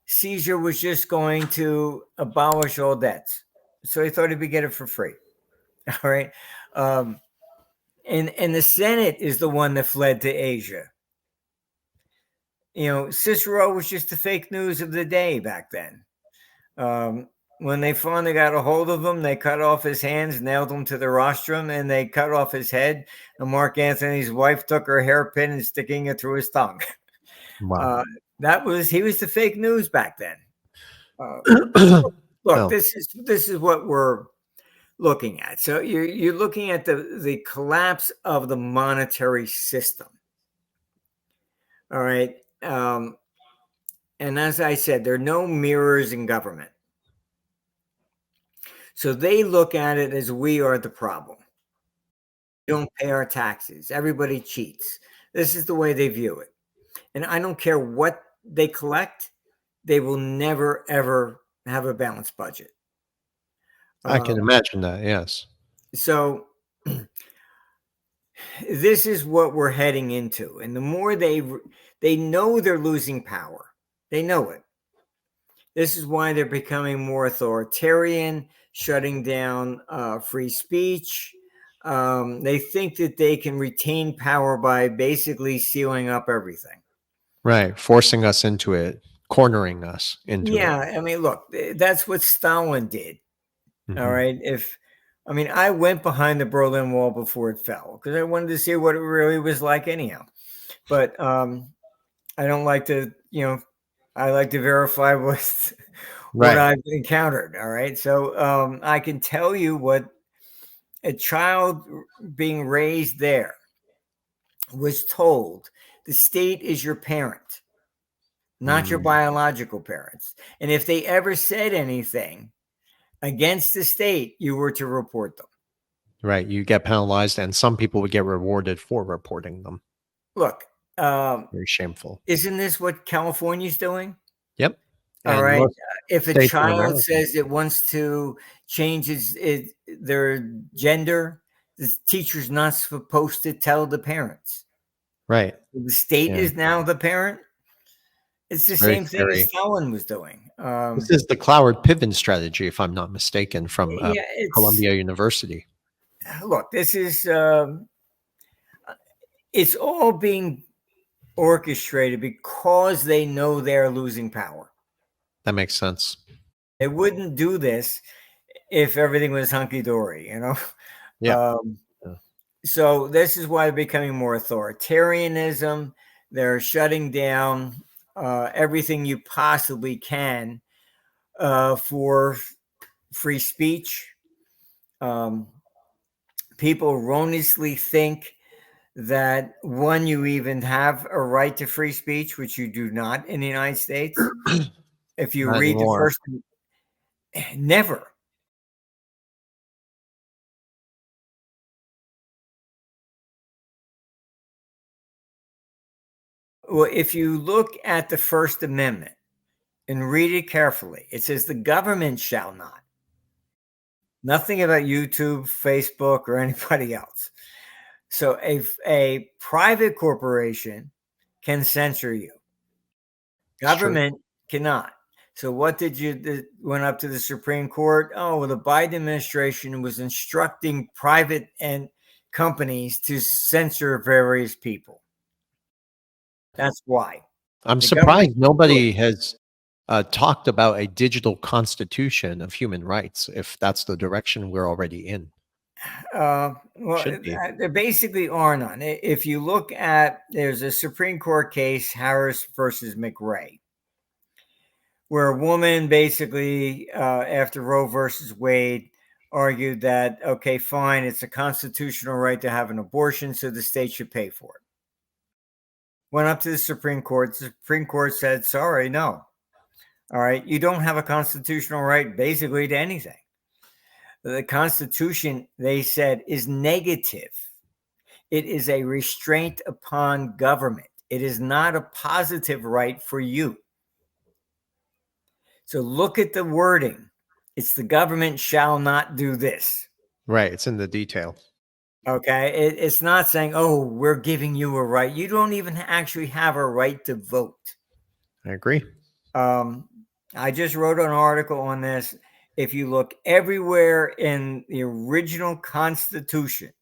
Caesar was just going to abolish all debts. So he thought he would get it for free. All right. And the Senate is the one that fled to Asia. Cicero was just the fake news of the day back then. When they finally got a hold of him, they cut off his hands, nailed him to the rostrum, and they cut off his head. And Mark Antony's wife took her hairpin and sticking it through his tongue. Wow. He was the fake news back then. Look, this is what we're looking at. So you're looking at the collapse of the monetary system. All right. And as I said, there are no mirrors in government. So they look at it as we are the problem. We don't pay our taxes. Everybody cheats. This is the way they view it. And I don't care what they collect, they will never, ever have a balanced budget. I can imagine that, yes. So this is what we're heading into. And the more they know they're losing power. They know it. This is why they're becoming more authoritarian, shutting down free speech. They think that they can retain power by basically sealing up everything. Right. Forcing us into it, cornering us into it. Yeah. I mean, look, that's what Stalin did. All right. I went behind the Berlin Wall before it fell because I wanted to see what it really was like anyhow. But I don't like to, I like to verify what I've encountered. All right. So I can tell you what a child being raised there was told. The state is your parent, not your biological parents. And if they ever said anything against the state, you were to report them. Right. You get penalized, and some people would get rewarded for reporting them. Look, very shameful. Isn't this what California's doing? Yep. All right. If a child says it wants to change their gender, the teacher's not supposed to tell the parents. Right. The state is now the parent. It's the same thing as Stalin was doing. This is the Cloward-Piven strategy, if I'm not mistaken, from Columbia University. Look, this is it's all being orchestrated because they know they're losing power. That makes sense. They wouldn't do this if everything was hunky-dory, Yeah. So this is why they're becoming more authoritarianism. They're shutting down everything you possibly can for free speech. People erroneously think that you even have a right to free speech, which you do not in the United States. If you read the first, never. Well, if you look at the First Amendment and read it carefully, it says the government shall not. Nothing about YouTube, Facebook, or anybody else. So a private corporation can censor you. It's true. Government cannot. So what did you went up to the Supreme Court? Oh, well, the Biden administration was instructing private and companies to censor various people. That's why. I'm The government surprised nobody has talked about a digital constitution of human rights, if that's the direction we're already in. well, Should be. there basically are none. If you look at, there's a Supreme Court case, Harris versus McRae, where a woman basically, after Roe versus Wade, argued that, okay, fine, it's a constitutional right to have an abortion, so the state should pay for it. Went up to the Supreme Court. The Supreme Court said, sorry, no. All right, you don't have a constitutional right basically to anything. The Constitution, they said, is negative. It is a restraint upon government. It is not a positive right for you. So look at the wording. It's the government shall not do this. Right. It's in the detail. Okay. It's not saying, oh, we're giving you a right. You don't even actually have a right to vote. I agree. I just wrote an article on this. If you look everywhere in the original Constitution,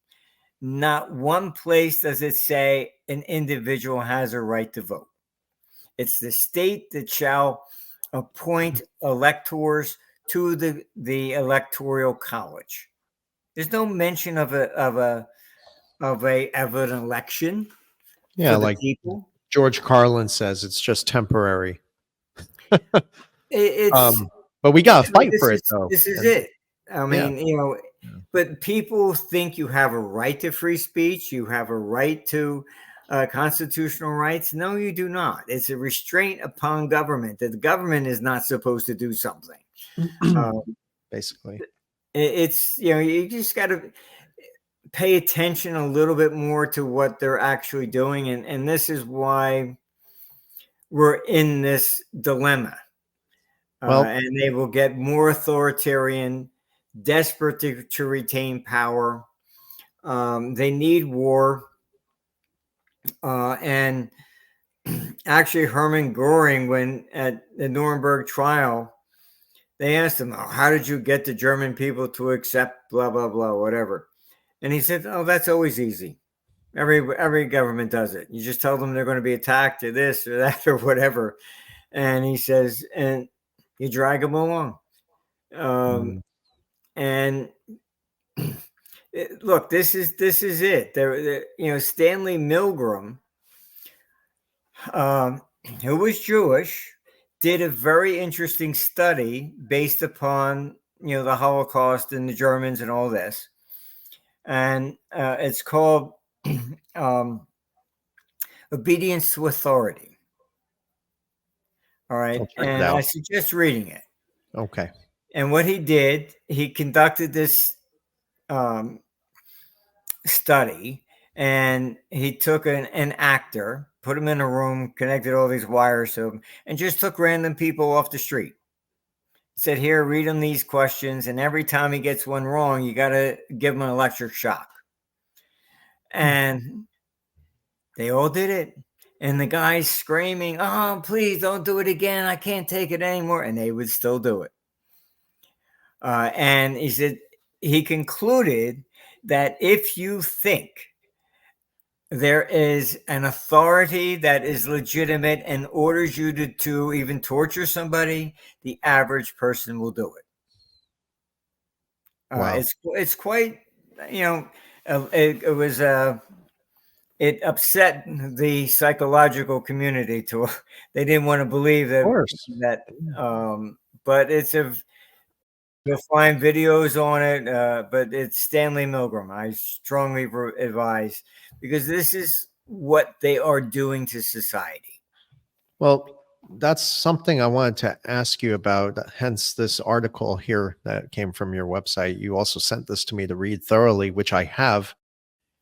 not one place does it say an individual has a right to vote. It's the state that shall appoint electors to the electoral college. There's no mention of an election Yeah, for the like people. George Carlin says, it's just temporary. It's But we got to fight for it, is though. this is And it. I yeah. mean, but people think you have a right to free speech. You have a right to constitutional rights. No, you do not. It's a restraint upon government. That the government is not supposed to do something. Basically. It's, you just got to pay attention a little bit more to what they're actually doing. And this is why we're in this dilemma. Well, and they will get more authoritarian, desperate to retain power. They need war. And actually, Hermann Goring, when at the Nuremberg trial, they asked him, oh, how did you get the German people to accept blah, blah, blah, whatever? And he said, oh, that's always easy. Every government does it. You just tell them they're going to be attacked or this or that or whatever. And he says, and you drag them along. And look, this is it. Stanley Milgram, who was Jewish, did a very interesting study based upon the Holocaust and the Germans and all this, and it's called Obedience to Authority. All right, and I suggest reading it. Okay. And what he did, he conducted this study, and he took an actor, put him in a room, connected all these wires to him, and just took random people off the street. Said, here, read him these questions, and every time he gets one wrong, you got to give him an electric shock. And they all did it. And the guy's screaming, oh, please don't do it again. I can't take it anymore. And they would still do it. And he said, he concluded that if you think there is an authority that is legitimate and orders you to even torture somebody, the average person will do it. Wow. It's quite, it upset the psychological community they didn't want to believe that. Of course. But you'll find videos on it, but it's Stanley Milgram. I strongly advise, because this is what they are doing to society. Well, that's something I wanted to ask you about, hence this article here that came from your website. You also sent this to me to read thoroughly, which I have.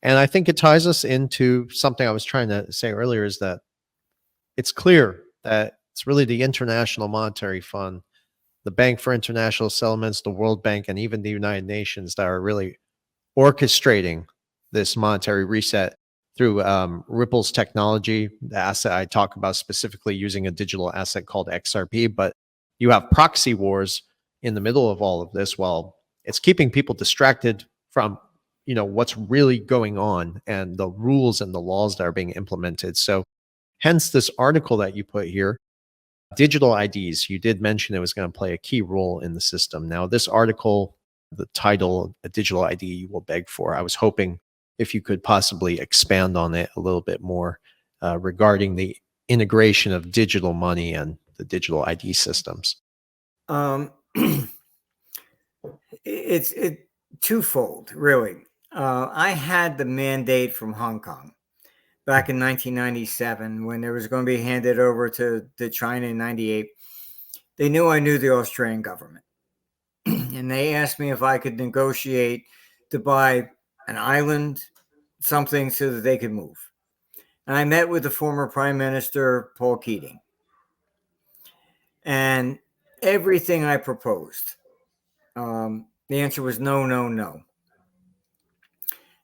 And I think it ties us into something I was trying to say earlier, is that it's clear that it's really the International Monetary Fund, the Bank for International Settlements, the World Bank, and even the United Nations that are really orchestrating this monetary reset through Ripple's technology, the asset I talk about specifically using a digital asset called XRP. But you have proxy wars in the middle of all of this. Well, it's keeping people distracted from what's really going on and the rules and the laws that are being implemented. So hence this article that you put here, digital IDs. You did mention it was going to play a key role in the system. Now, this article, the title, A Digital ID You Will Beg For, I was hoping if you could possibly expand on it a little bit more regarding the integration of digital money and the digital ID systems. It's twofold, really. I had the mandate from Hong Kong back in 1997 when there was going to be handed over to China in 98. They knew I knew the Australian government. And they asked me if I could negotiate to buy an island, something so that they could move. And I met with the former Prime Minister, Paul Keating. And everything I proposed, the answer was no, no, no.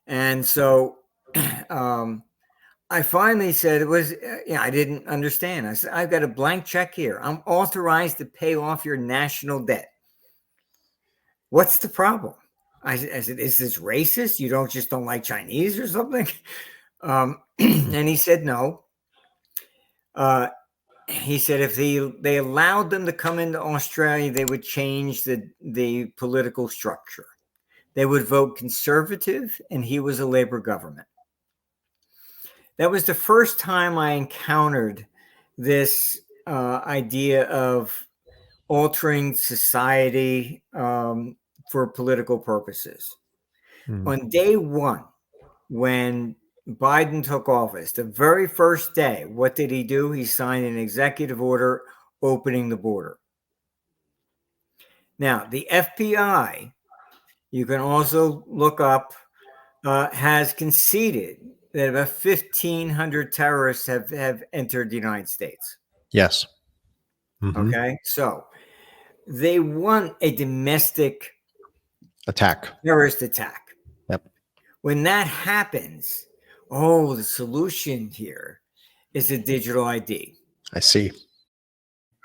And so I finally said it was, I didn't understand. I said, I've got a blank check here. I'm authorized to pay off your national debt. What's the problem? I said, is this racist? You don't like Chinese or something? And he said, no. He said if they allowed them to come into Australia, they would change the political structure. They would vote conservative, and he was a Labor government. That was the first time I encountered this idea of altering society for political purposes. On day one, when Biden took office, the very first day, what did he do? He signed an executive order opening the border. Now, the FBI, you can also look up, has conceded that about 1,500 terrorists have entered the United States. Yes. Okay, so they want a domestic terrorist attack. Yep. When that happens, the solution here is a digital ID. I see.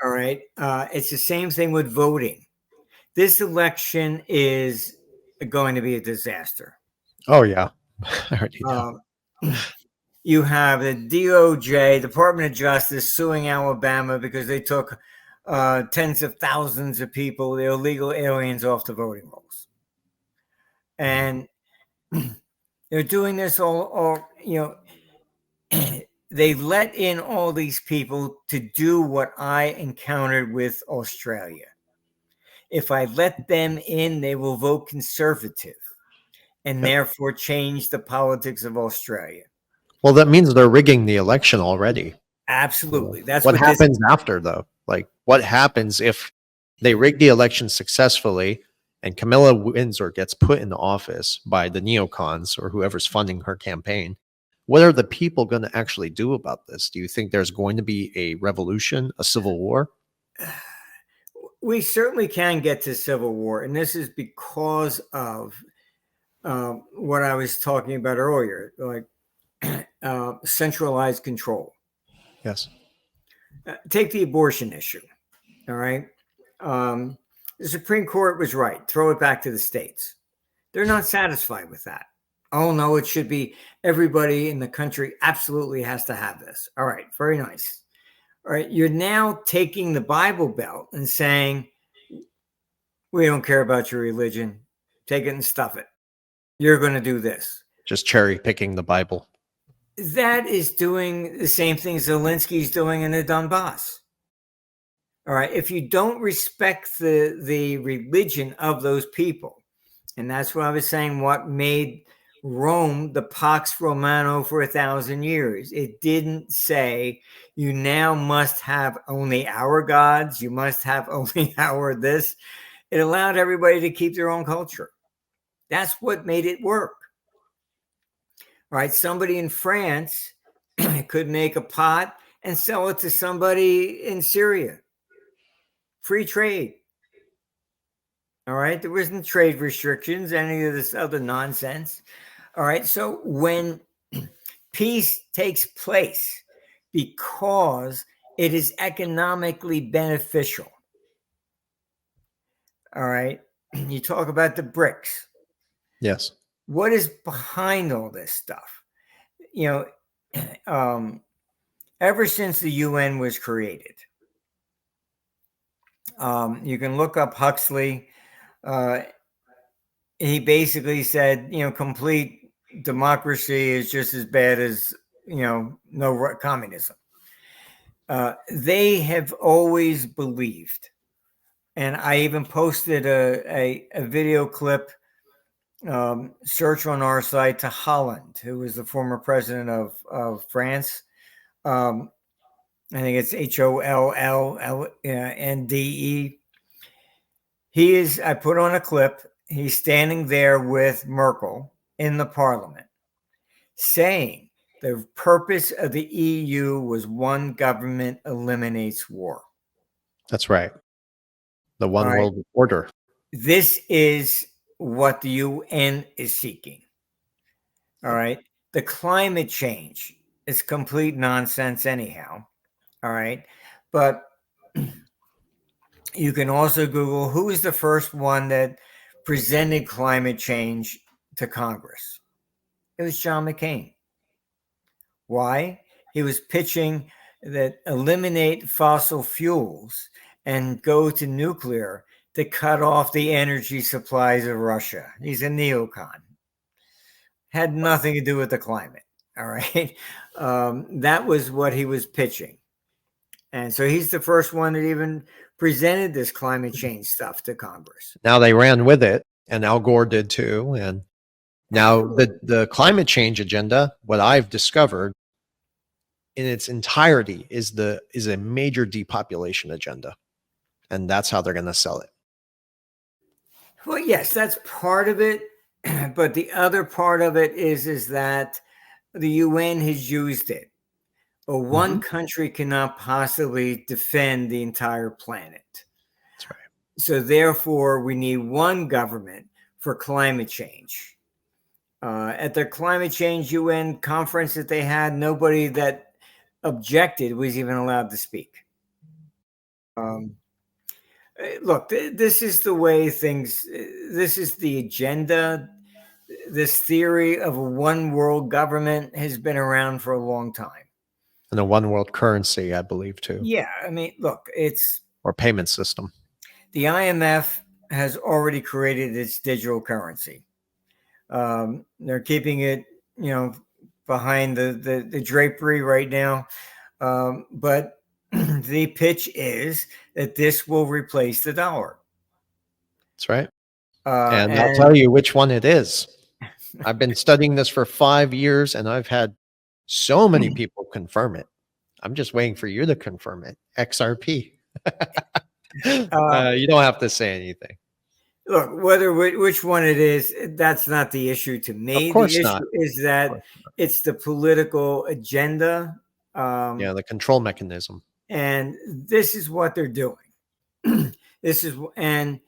All right. It's the same thing with voting. This election is going to be a disaster. Oh, yeah. I already know. You have the DOJ, Department of Justice, suing Alabama because they took tens of thousands of people, the illegal aliens, off the voting rolls. And they're doing this all they let in all these people to do what I encountered with Australia. If I let them in, they will vote conservative and therefore change the politics of Australia. Well, that means they're rigging the election already. Absolutely. That's what happens after, though. Like, what happens if they rig the election successfully and Camilla wins or gets put into office by the neocons or whoever's funding her campaign? What are the people going to actually do about this? Do you think there's going to be a revolution, a civil war? We certainly can get to civil war, and this is because of what I was talking about earlier, like centralized control. Yes. Take the abortion issue. All right. The Supreme Court was right. Throw it back to the states. They're not satisfied with that. Oh, no, it should be everybody in the country absolutely has to have this. All right. Very nice. All right. You're now taking the Bible Belt and saying, we don't care about your religion. Take it and stuff it. You're going to do this. Just cherry picking the Bible. That is doing the same thing Zelensky's doing in the Donbass. All right. If you don't respect the religion of those people, and that's what I was saying, what made Rome the Pax Romana for 1,000 years. It didn't say you now must have only our gods. You must have only our this. It allowed everybody to keep their own culture. That's what made it work. All right. Somebody in France could make a pot and sell it to somebody in Syria. Free trade. All right. There wasn't trade restrictions, any of this other nonsense. All right. So when peace takes place because it is economically beneficial. All right. You talk about the BRICS. Yes. What is behind all this stuff? You know, ever since the UN was created, you can look up Huxley. He basically said, complete democracy is just as bad as, no communism. They have always believed, and I even posted a video clip, search on our site, to Holland, who was the former president of France. I think it's Hollande. I put on a clip. He's standing there with Merkel in the parliament saying the purpose of the EU was one government eliminates war. That's right. The one All right. world order. This is what the UN is seeking. All right. The climate change is complete nonsense anyhow. All right. But you can also Google who is the first one that presented climate change to Congress. It was John McCain. Why? He was pitching that eliminate fossil fuels and go to nuclear to cut off the energy supplies of Russia. He's a neocon. Had nothing to do with the climate. All right. That was what he was pitching. And so he's the first one that even presented this climate change stuff to Congress. Now they ran with it, and Al Gore did too. And now the climate change agenda, what I've discovered in its entirety, is a major depopulation agenda. And that's how they're going to sell it. Well, yes, that's part of it. But the other part of it is that the UN has used it. But one country cannot possibly defend the entire planet. That's right. So therefore, we need one government for climate change. At their climate change UN conference that they had, nobody that objected was even allowed to speak. Look, this is the way things, this is the agenda. This theory of a one world government has been around for a long time. And a one world currency, I believe, too. Yeah. I mean, look, or payment system. The IMF has already created its digital currency. They're keeping it, behind the drapery right now. But the pitch is that this will replace the dollar. That's right. And I'll tell you which one it is. I've been studying this for 5 years, and I've had so many people confirm it. I'm just waiting for you to confirm it. XRP. You don't have to say anything. Look, which one it is, that's not the issue to me. Of course the issue not. is that it's the political agenda. The control mechanism. And this is what they're doing. And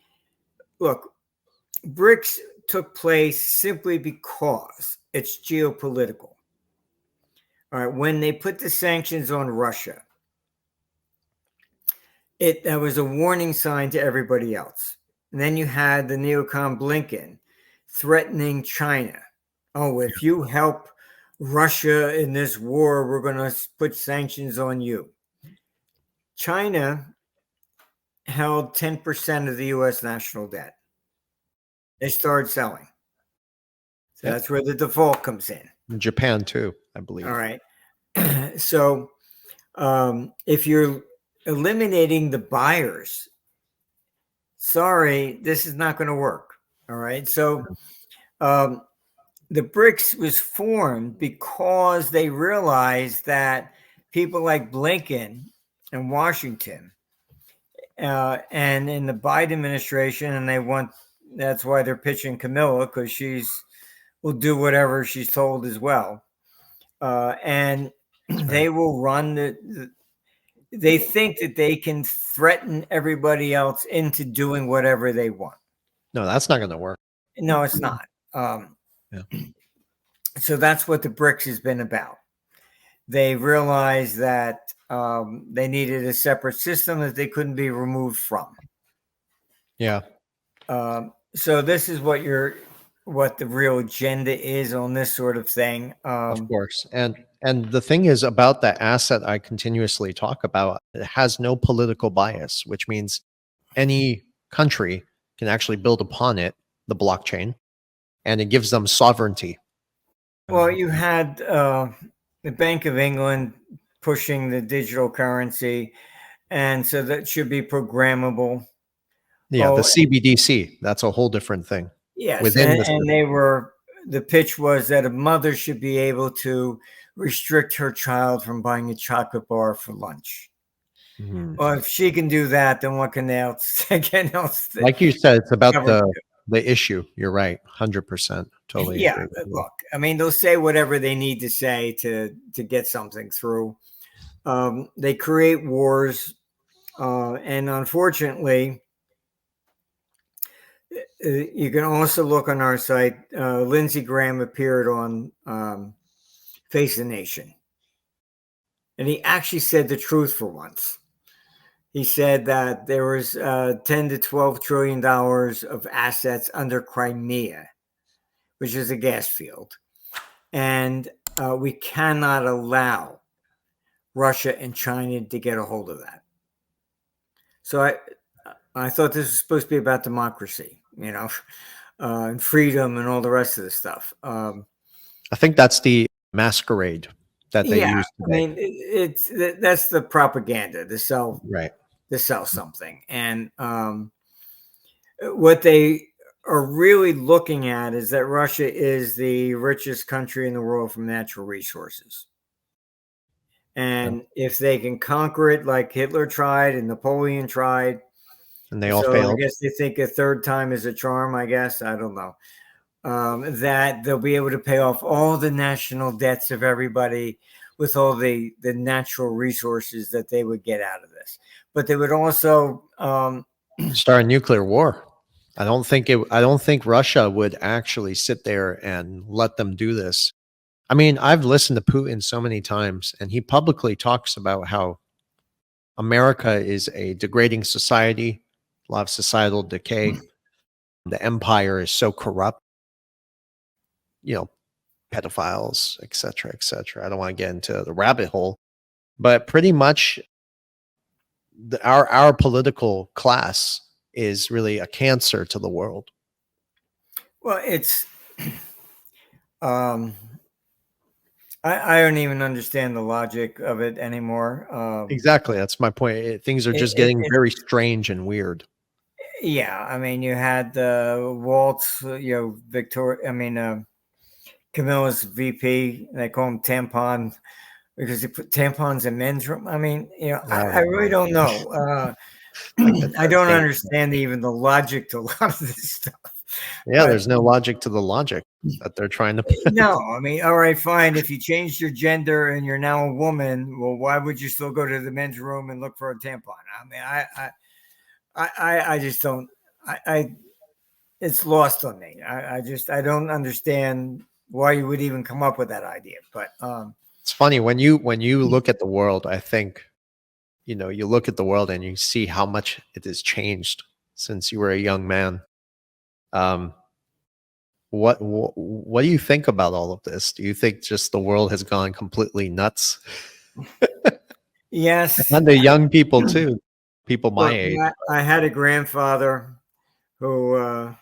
look, BRICS took place simply because it's geopolitical. All right, when they put the sanctions on Russia, that was a warning sign to everybody else. And then you had the neocon Blinken threatening China. Oh, if you help Russia in this war, we're going to put sanctions on you. China held 10% of the U.S. national debt. They started selling. So that's where the default comes in. Japan too, I believe. All right. So if you're eliminating the buyers, sorry, this is not going to work. All right. So the BRICS was formed because they realized that people like Blinken and Washington and in the Biden administration, and that's why they're pitching Camilla, because will do whatever she's told as well. And they will run they think that they can threaten everybody else into doing whatever they want. No, that's not going to work. No, it's not. So that's what the BRICS has been about. They realized that they needed a separate system that they couldn't be removed from. Yeah. So this is what the real agenda is on this sort of thing. Of course. And the thing is about that asset I continuously talk about, it has no political bias, which means any country can actually build upon it, the blockchain, and it gives them sovereignty. Well, you had the Bank of England pushing the digital currency, and so that should be programmable. Yeah, the CBDC, that's a whole different thing. Yes, Within the and the pitch was that a mother should be able to restrict her child from buying a chocolate bar for lunch. Well, if she can do that, then what can else? Like you said, it's about the issue. You're right, 100%. Totally agree. Look, I mean, they'll say whatever they need to say to get something through. They create wars, and unfortunately, you can also look on our site. Lindsey Graham appeared on Face the Nation, and he actually said the truth for once. He said that there was 10 to 12 trillion dollars of assets under Crimea, which is a gas field, and we cannot allow Russia and China to get a hold of that. So I thought this was supposed to be about democracy, and freedom and all the rest of the stuff. I think that's the masquerade that they use today. I mean, that's the propaganda to sell something, and what they are really looking at is that Russia is the richest country in the world from natural resources. And if they can conquer it like Hitler tried and Napoleon tried, and they all failed. I guess they think a third time is a charm, I guess. I don't know. That they'll be able to pay off all the national debts of everybody with all the natural resources that they would get out of this. But they would also start a nuclear war. I don't think Russia would actually sit there and let them do this. I mean, I've listened to Putin so many times, and he publicly talks about how America is a degrading society, a lot of societal decay. The empire is so corrupt, pedophiles, et cetera, et cetera. I don't want to get into the rabbit hole, but pretty much our political class is really a cancer to the world. Well, it's I don't even understand the logic of it anymore. Exactly. That's my point. Things are just getting very strange and weird. Yeah. I mean, you had Waltz, Victoria, Camilla's VP, they call him Tampon because they put tampons in men's room. I mean, I really don't know. I don't understand even the logic to a lot of this stuff. Yeah, there's no logic to the logic that they're trying to put. No, I mean, all right, fine. If you changed your gender and you're now a woman, well, why would you still go to the men's room and look for a tampon? I mean, I just don't. It's lost on me. I don't understand why you would even come up with that idea. But it's funny when you look at the world. I think, you look at the world and you see how much it has changed since you were a young man. What do you think about all of this? Do you think just the world has gone completely nuts? Yes, and the young people too, people my age. I had a grandfather who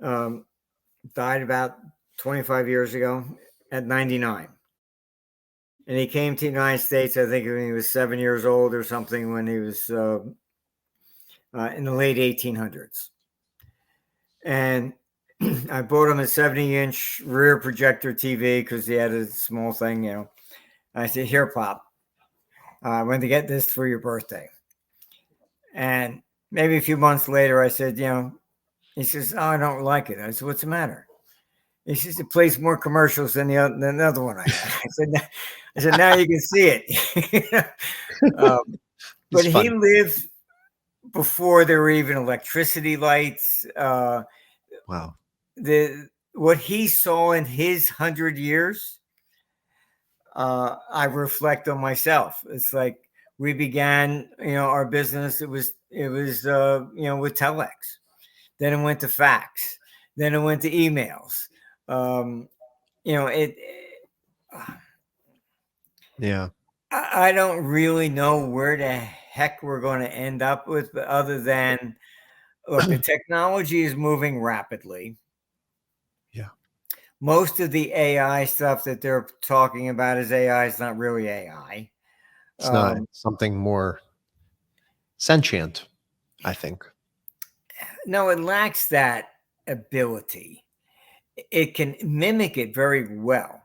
died about 25 years ago at 99. And he came to the United States, I think when he was 7 years old or something, when he was in the late 1800s. And I bought him a 70-inch rear projector TV because he had a small thing, I said, "Here, Pop, I went to get this for your birthday." And maybe a few months later, I said, he says, "Oh, I don't like it." I said, "What's the matter?" He says, "It plays more commercials than the other one I had." I said, "Now you can see it." But he lived before there were even electricity lights. Wow. what he saw in his 100 years, I reflect on myself. It's like we began, our business. It was with telex. Then it went to fax. Then it went to emails. It. Yeah. I don't really know where the heck we're going to end up with, but other than, look, the technology is moving rapidly. Yeah. Most of the AI stuff that they're talking about is AI. It's not really AI. It's not something more sentient, I think. No, it lacks that ability. It can mimic it very well.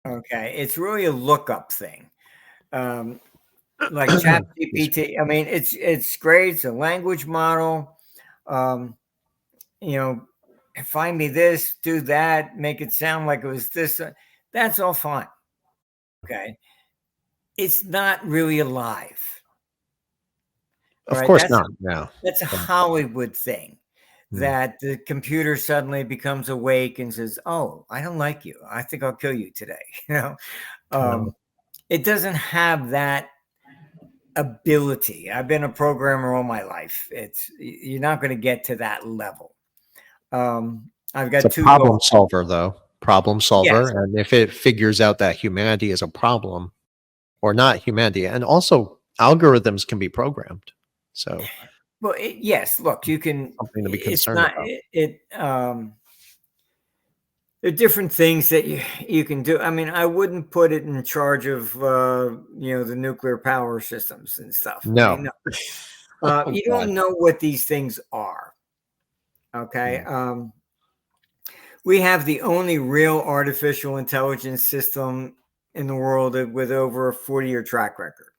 Okay. It's really a lookup thing. Like ChatGPT. I mean, it's great. It's a language model. Find me this, do that, make it sound like it was this. That's all fine. Okay. It's not really alive. Of Right. course not. No. That's a Hollywood thing. Hmm. That the computer suddenly becomes awake and says, "Oh, I don't like you. I think I'll kill you today." It doesn't have that ability. I've been a programmer all my life. You're not going to get to that level. I've got It's a problem solver, though. Problem solver. Yes. And if it figures out that humanity is a problem, or not humanity, and also algorithms can be programmed. So, well, yes. Look, you can. Something to be It's concerned not. about. There are different things that you can do. I mean, I wouldn't put it in charge of the nuclear power systems and stuff. No. I mean, no. You don't know what these things are. Okay. We have the only real artificial intelligence system in the world with over a 40-year track record,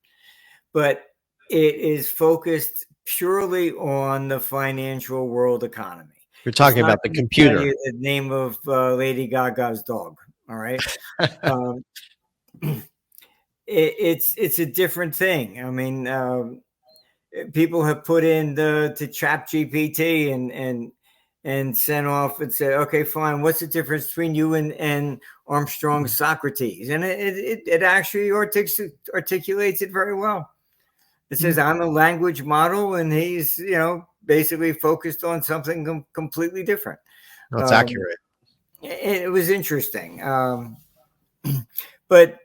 but it is focused purely on the financial world economy. You're talking about the computer. Tell you the name of Lady Gaga's dog. All right. It's a different thing. I mean, people have put in to ChatGPT and sent off and said, okay, fine. What's the difference between you and Armstrong Socrates? And it actually articulates it very well. It says, I'm a language model, and he's, basically focused on something completely different. That's accurate. It was interesting. But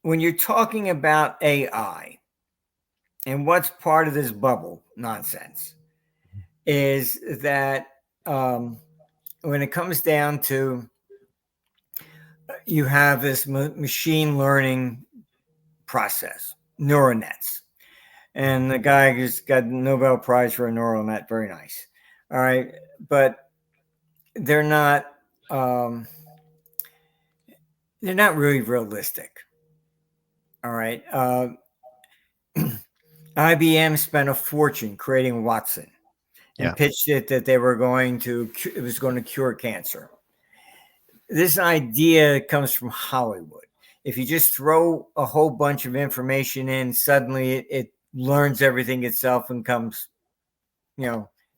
when you're talking about AI, and what's part of this bubble nonsense is that when it comes down to, you have this machine learning process, neural nets. And the guy who's got a Nobel Prize for a neural net, very nice. All right. But they're not really realistic. All right. IBM spent a fortune creating Watson and pitched it that it was going to cure cancer. This idea comes from Hollywood. If you just throw a whole bunch of information in, suddenly it learns everything itself and comes,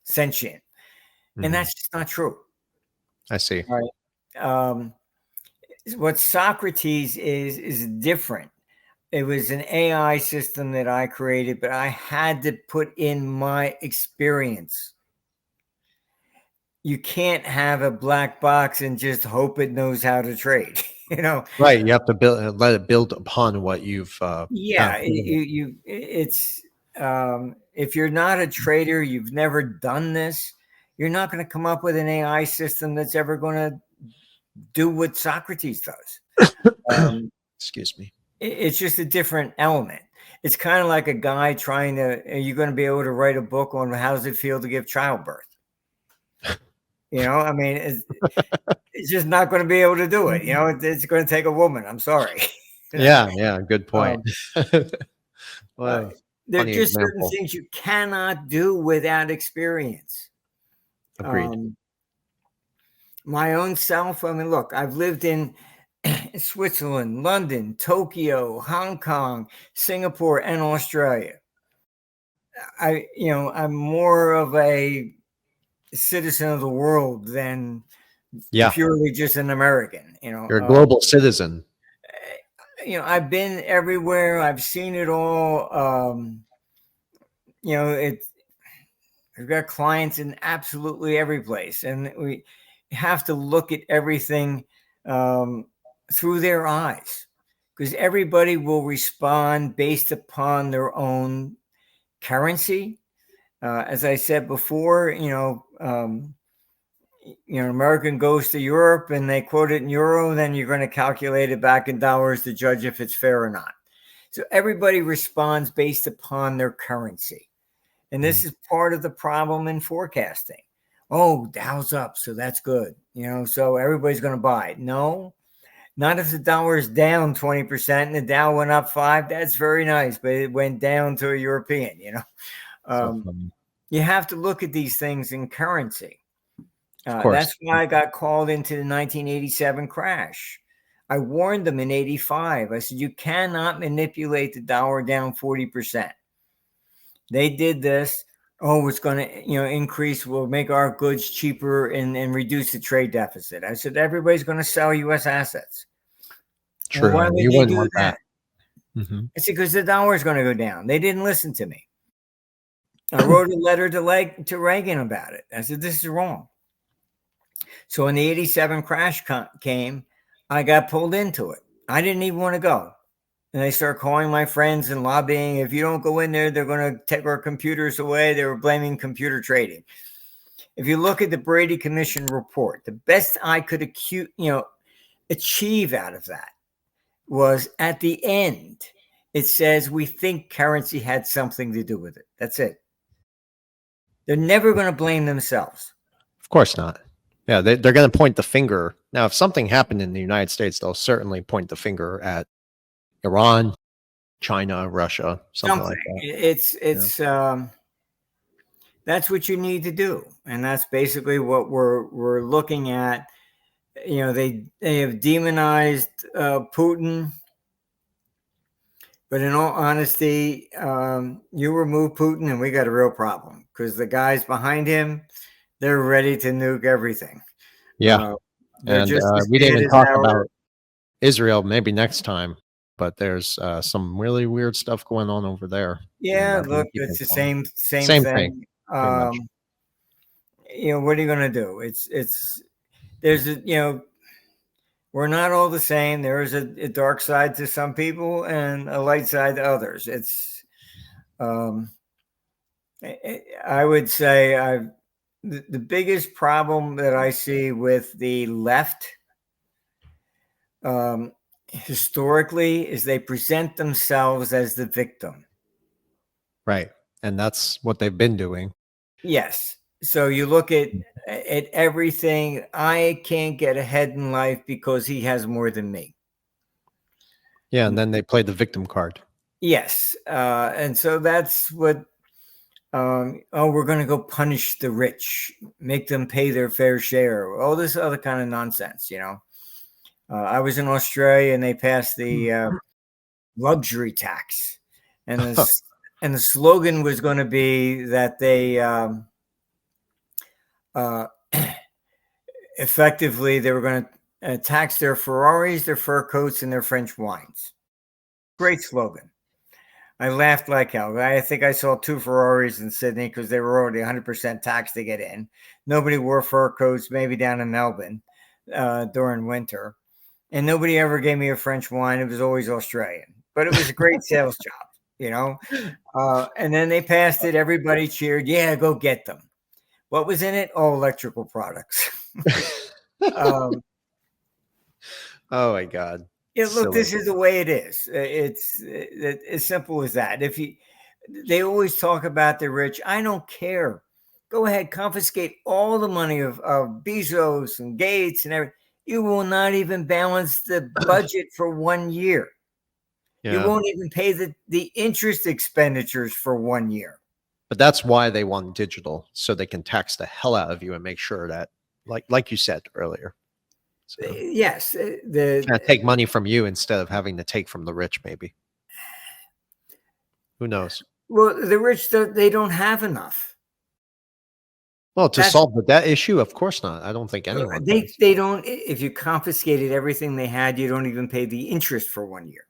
sentient. Mm-hmm. And that's just not true. I see. All right. What Socrates is different. It was an AI system that I created, but I had to put in my experience. You can't have a black box and just hope it knows how to trade. Right. You have to let it build upon what you've. It's if you're not a trader, you've never done this, you're not going to come up with an AI system that's ever going to do what Socrates does. Excuse me. It's just a different element. It's kind of like a guy are you going to be able to write a book on how does it feel to give childbirth? I mean, it's just not going to be able to do it. It's going to take a woman. I'm sorry. Yeah. Good point. Well, there are just certain things you cannot do without experience. Agreed. My own self. I mean, look, I've lived in Switzerland, London, Tokyo, Hong Kong, Singapore, and Australia. I'm more of a citizen of the world than Yeah, purely just an American. you're a global citizen. I've been everywhere. I've seen it all. We've got clients in absolutely every place, and we have to look at everything through their eyes, because everybody will respond based upon their own currency. As I said before, American goes to Europe and they quote it in euro, then you're going to calculate it back in dollars to judge if it's fair or not. So everybody responds based upon their currency. And this is part of the problem in forecasting. Oh, Dow's up, so that's good. So everybody's going to buy it. No, not if the dollar is down 20% and the Dow went up 5. That's very nice, but it went down to a European, You have to look at these things in currency. Of course. That's why I got called into the 1987 crash. I warned them in 85. I said, you cannot manipulate the dollar down 40%. They did this. Oh, it's going to increase. We'll make our goods cheaper and reduce the trade deficit. I said, everybody's going to sell U.S. assets. True. Well, why would you they wouldn't do want that? Mm-hmm. I said, because the dollar is going to go down. They didn't listen to me. I wrote a letter to Reagan about it. I said, this is wrong. So when the 87 crash came, I got pulled into it. I didn't even want to go. And they started calling my friends and lobbying. If you don't go in there, they're going to take our computers away. They were blaming computer trading. If you look at the Brady Commission report, the best I could achieve out of that was at the end, it says we think currency had something to do with it. That's it. They're never going to blame themselves. Of course not. Yeah, they're going to point the finger. Now, if something happened in the United States, they'll certainly point the finger at Iran, China, Russia, something like that. That's what you need to do, and that's basically what we're looking at. They have demonized Putin, but in all honesty, you remove Putin, and we got a real problem, because the guys behind him, they're ready to nuke everything. Yeah, and we didn't even talk about Israel maybe next time, but there's some really weird stuff going on over there. Yeah, look, it's the same thing. What are you going to do? We're not all the same. There is a dark side to some people and a light side to others. I would say the biggest problem that I see with the left historically is they present themselves as the victim. Right. And that's what they've been doing. Yes. So you look at everything. I can't get ahead in life because he has more than me. Yeah. And then they play the victim card. Yes. And so that's what, we're going to go punish the rich, make them pay their fair share. All this other kind of nonsense, I was in Australia and they passed the luxury tax, and the slogan was going to be that they effectively they were going to tax their Ferraris, their fur coats, and their French wines. Great slogan. I laughed like hell. I think I saw 2 Ferraris in Sydney because they were already 100% taxed to get in. Nobody wore fur coats, maybe down in Melbourne during winter. And nobody ever gave me a French wine. It was always Australian. But it was a great sales job, And then they passed it. Everybody cheered. Yeah, go get them. What was in it? All electrical products. Oh, my God. Look, this is the way it is. It's as simple as that. They always talk about the rich. I don't care. Go ahead, confiscate all the money of Bezos and Gates and everything. You will not even balance the budget for 1 year. Yeah. You won't even pay the interest expenditures for 1 year. But that's why they want digital, so they can tax the hell out of you and make sure that, like you said earlier. So, yes. Take money from you instead of having to take from the rich, maybe. Who knows? Well, the rich, they don't have enough. Well, to solve the debt issue, of course not. I don't think anyone does. They don't. If you confiscated everything they had, you don't even pay the interest for 1 year.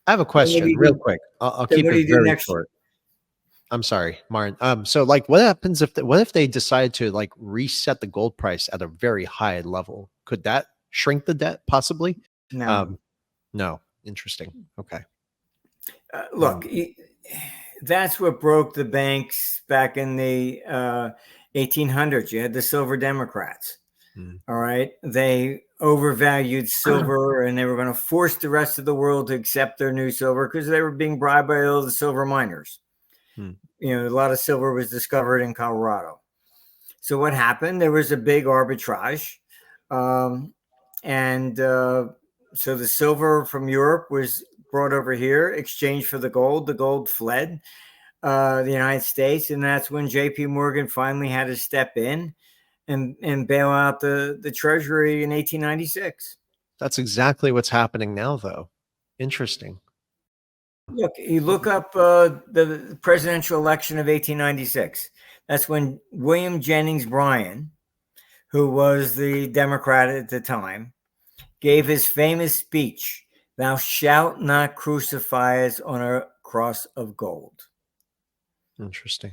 I have a question real quick. I'll Then keep what do it you do very next year? short. I'm sorry, Martin. So like what happens if what if they decide to like reset the gold price at a very high level? Could that shrink the debt possibly? No. No. Interesting. Okay. Look, that's what broke the banks back in the 1800s. You had the Silver Democrats. All right. They overvalued silver and they were going to force the rest of the world to accept their new silver because they were being bribed by all the silver miners. A lot of silver was discovered in Colorado. So what happened? There was a big arbitrage. So the silver from Europe was brought over here, exchanged for the gold. The gold fled the United States. And that's when JP Morgan finally had to step in and bail out the Treasury in 1896. That's exactly what's happening now, though. Interesting. Look, you look up the presidential election of 1896. That's when William Jennings Bryan, who was the Democrat at the time, gave his famous speech, "Thou shalt not crucify us on a cross of gold." Interesting.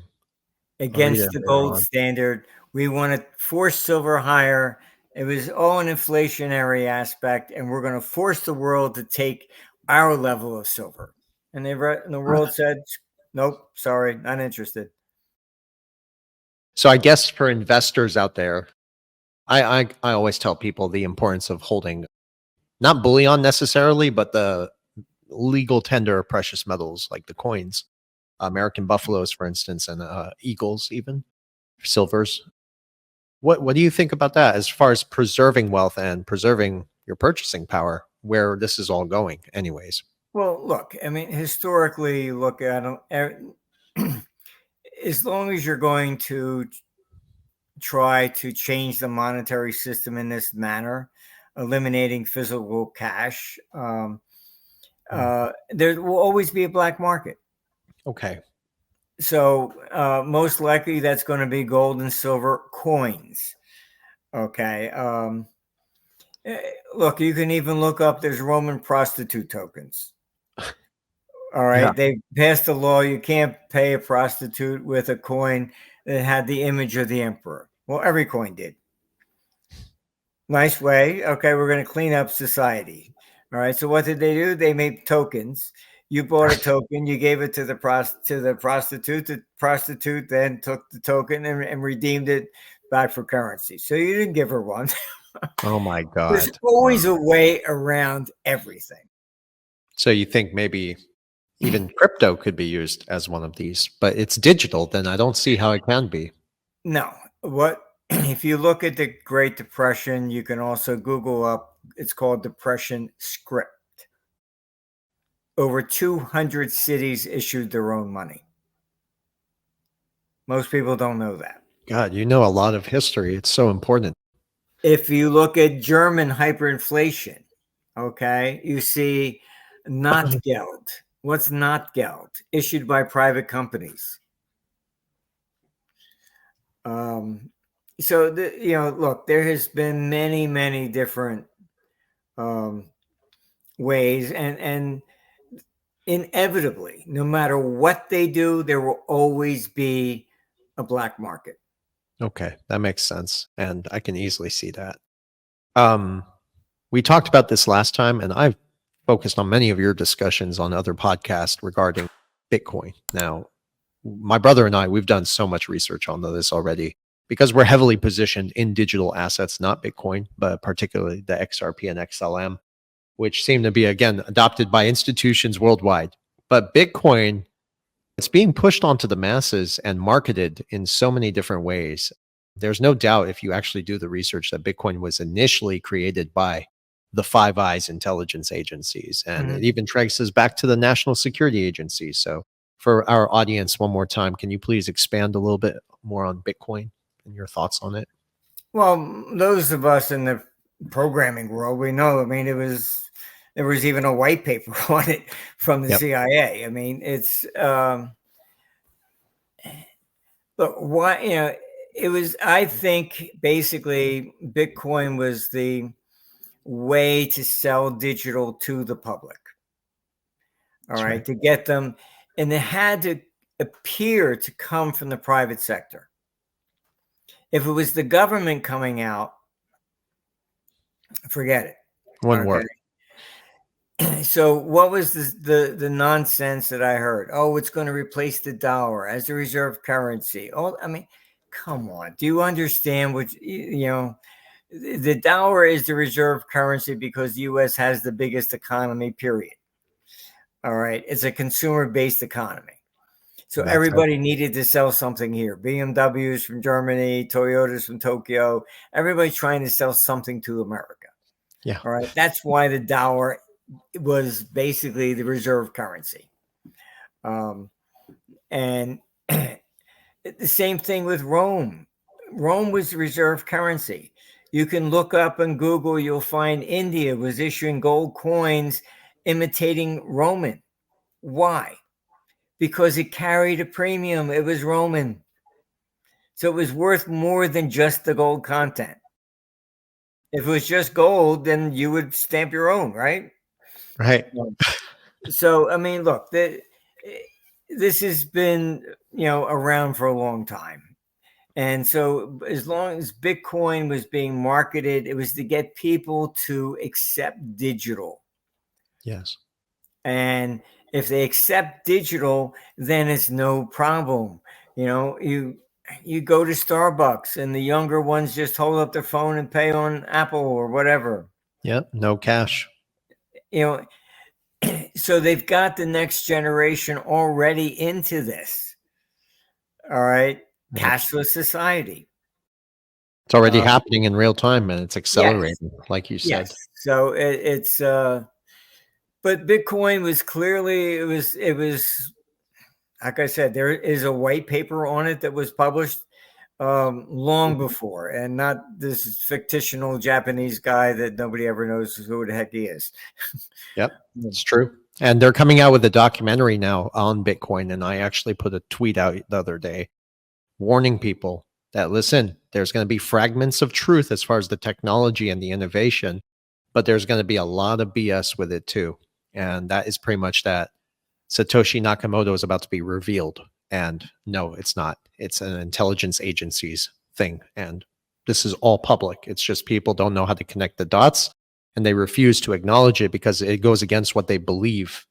Against the gold standard. We want to force silver higher. It was all an inflationary aspect, and we're going to force the world to take our level of silver. And the world said, nope, sorry, not interested. So I guess for investors out there, I always tell people the importance of holding not bullion necessarily, but the legal tender of precious metals like the coins, American buffaloes, for instance, and eagles, even silvers. What do you think about that as far as preserving wealth and preserving your purchasing power, where this is all going anyways? Well, look, I mean, historically, look at them. As long as you're going to try to change the monetary system in this manner, eliminating physical cash, there will always be a black market. Okay. So most likely that's going to be gold and silver coins. Okay. Look, you can even look up, there's Roman prostitute tokens. All right. Yeah. They passed a law, you can't pay a prostitute with a coin that had the image of the emperor. Well, every coin did. Nice way. Okay, we're going to clean up society. All right. So what did they do? They made tokens. You bought a token, you gave it to the prostitute. The prostitute then took the token and redeemed it back for currency. So you didn't give her one. Oh my God. There's always a way around everything. So you think maybe even crypto could be used as one of these, but it's digital, then I don't see how it can be. No. If you look at the Great Depression, you can also Google up, it's called Depression script. Over 200 cities issued their own money. Most people don't know that. God, you know a lot of history. It's so important. If you look at German hyperinflation, okay, you see not Geld. What's not Geld? Issued by private companies. So, look, there has been many, many different ways, and inevitably, no matter what they do, there will always be a black market. Okay, that makes sense, and I can easily see that. We talked about this last time, and I've focused on many of your discussions on other podcasts regarding Bitcoin. Now, my brother and I, we've done so much research on this already because we're heavily positioned in digital assets, not Bitcoin, but particularly the XRP and XLM, which seem to be, again, adopted by institutions worldwide. But Bitcoin, it's being pushed onto the masses and marketed in so many different ways. There's no doubt, if you actually do the research, that Bitcoin was initially created by the Five Eyes intelligence agencies. And it even traces back to the National Security Agency. So for our audience, one more time, can you please expand a little bit more on Bitcoin and your thoughts on it? Well, those of us in the programming world, we know, I mean, there was even a white paper on it from the CIA. I mean, it's look, why, it was, I think, basically Bitcoin was the way to sell digital to the public. All That's right, right. to get them, and it had to appear to come from the private sector. If it was the government coming out, forget it. One Okay. word. So what was the nonsense that I heard? Oh, it's going to replace the dollar as a reserve currency. Oh, I mean, come on. Do you understand what you know? The dollar is the reserve currency because the U.S. has the biggest economy, period. All right. It's a consumer-based economy. So That's right. everybody needed to sell something here. BMWs from Germany, Toyotas from Tokyo, everybody trying to sell something to America. Yeah. All right. That's why the dollar was basically the reserve currency. And the same thing with Rome. Rome was the reserve currency. You can look up on Google, you'll find India was issuing gold coins imitating Roman. Why? Because it carried a premium. It was Roman. So it was worth more than just the gold content. If it was just gold, then you would stamp your own, right? Right. So, I mean, look, this has been, around for a long time. And so as long as Bitcoin was being marketed, it was to get people to accept digital. Yes. And if they accept digital, then it's no problem. You go to Starbucks and the younger ones just hold up their phone and pay on Apple or whatever. Yep. No cash. So they've got the next generation already into this. All right. Yep. Cashless society. It's already happening in real time, and it's Yes. accelerating, like you said. Yes. So it's but Bitcoin was clearly it was like I said, there is a white paper on it that was published long before, and not this fictional Japanese guy that nobody ever knows who the heck he is. Yep, it's true. And they're coming out with a documentary now on Bitcoin. And I actually put a tweet out the other day warning people that, listen, there's going to be fragments of truth as far as the technology and the innovation, but there's going to be a lot of BS with it too. And that is pretty much that Satoshi Nakamoto is about to be revealed. And no, it's not. It's an intelligence agency's thing. And this is all public. It's just people don't know how to connect the dots, and they refuse to acknowledge it because it goes against what they believe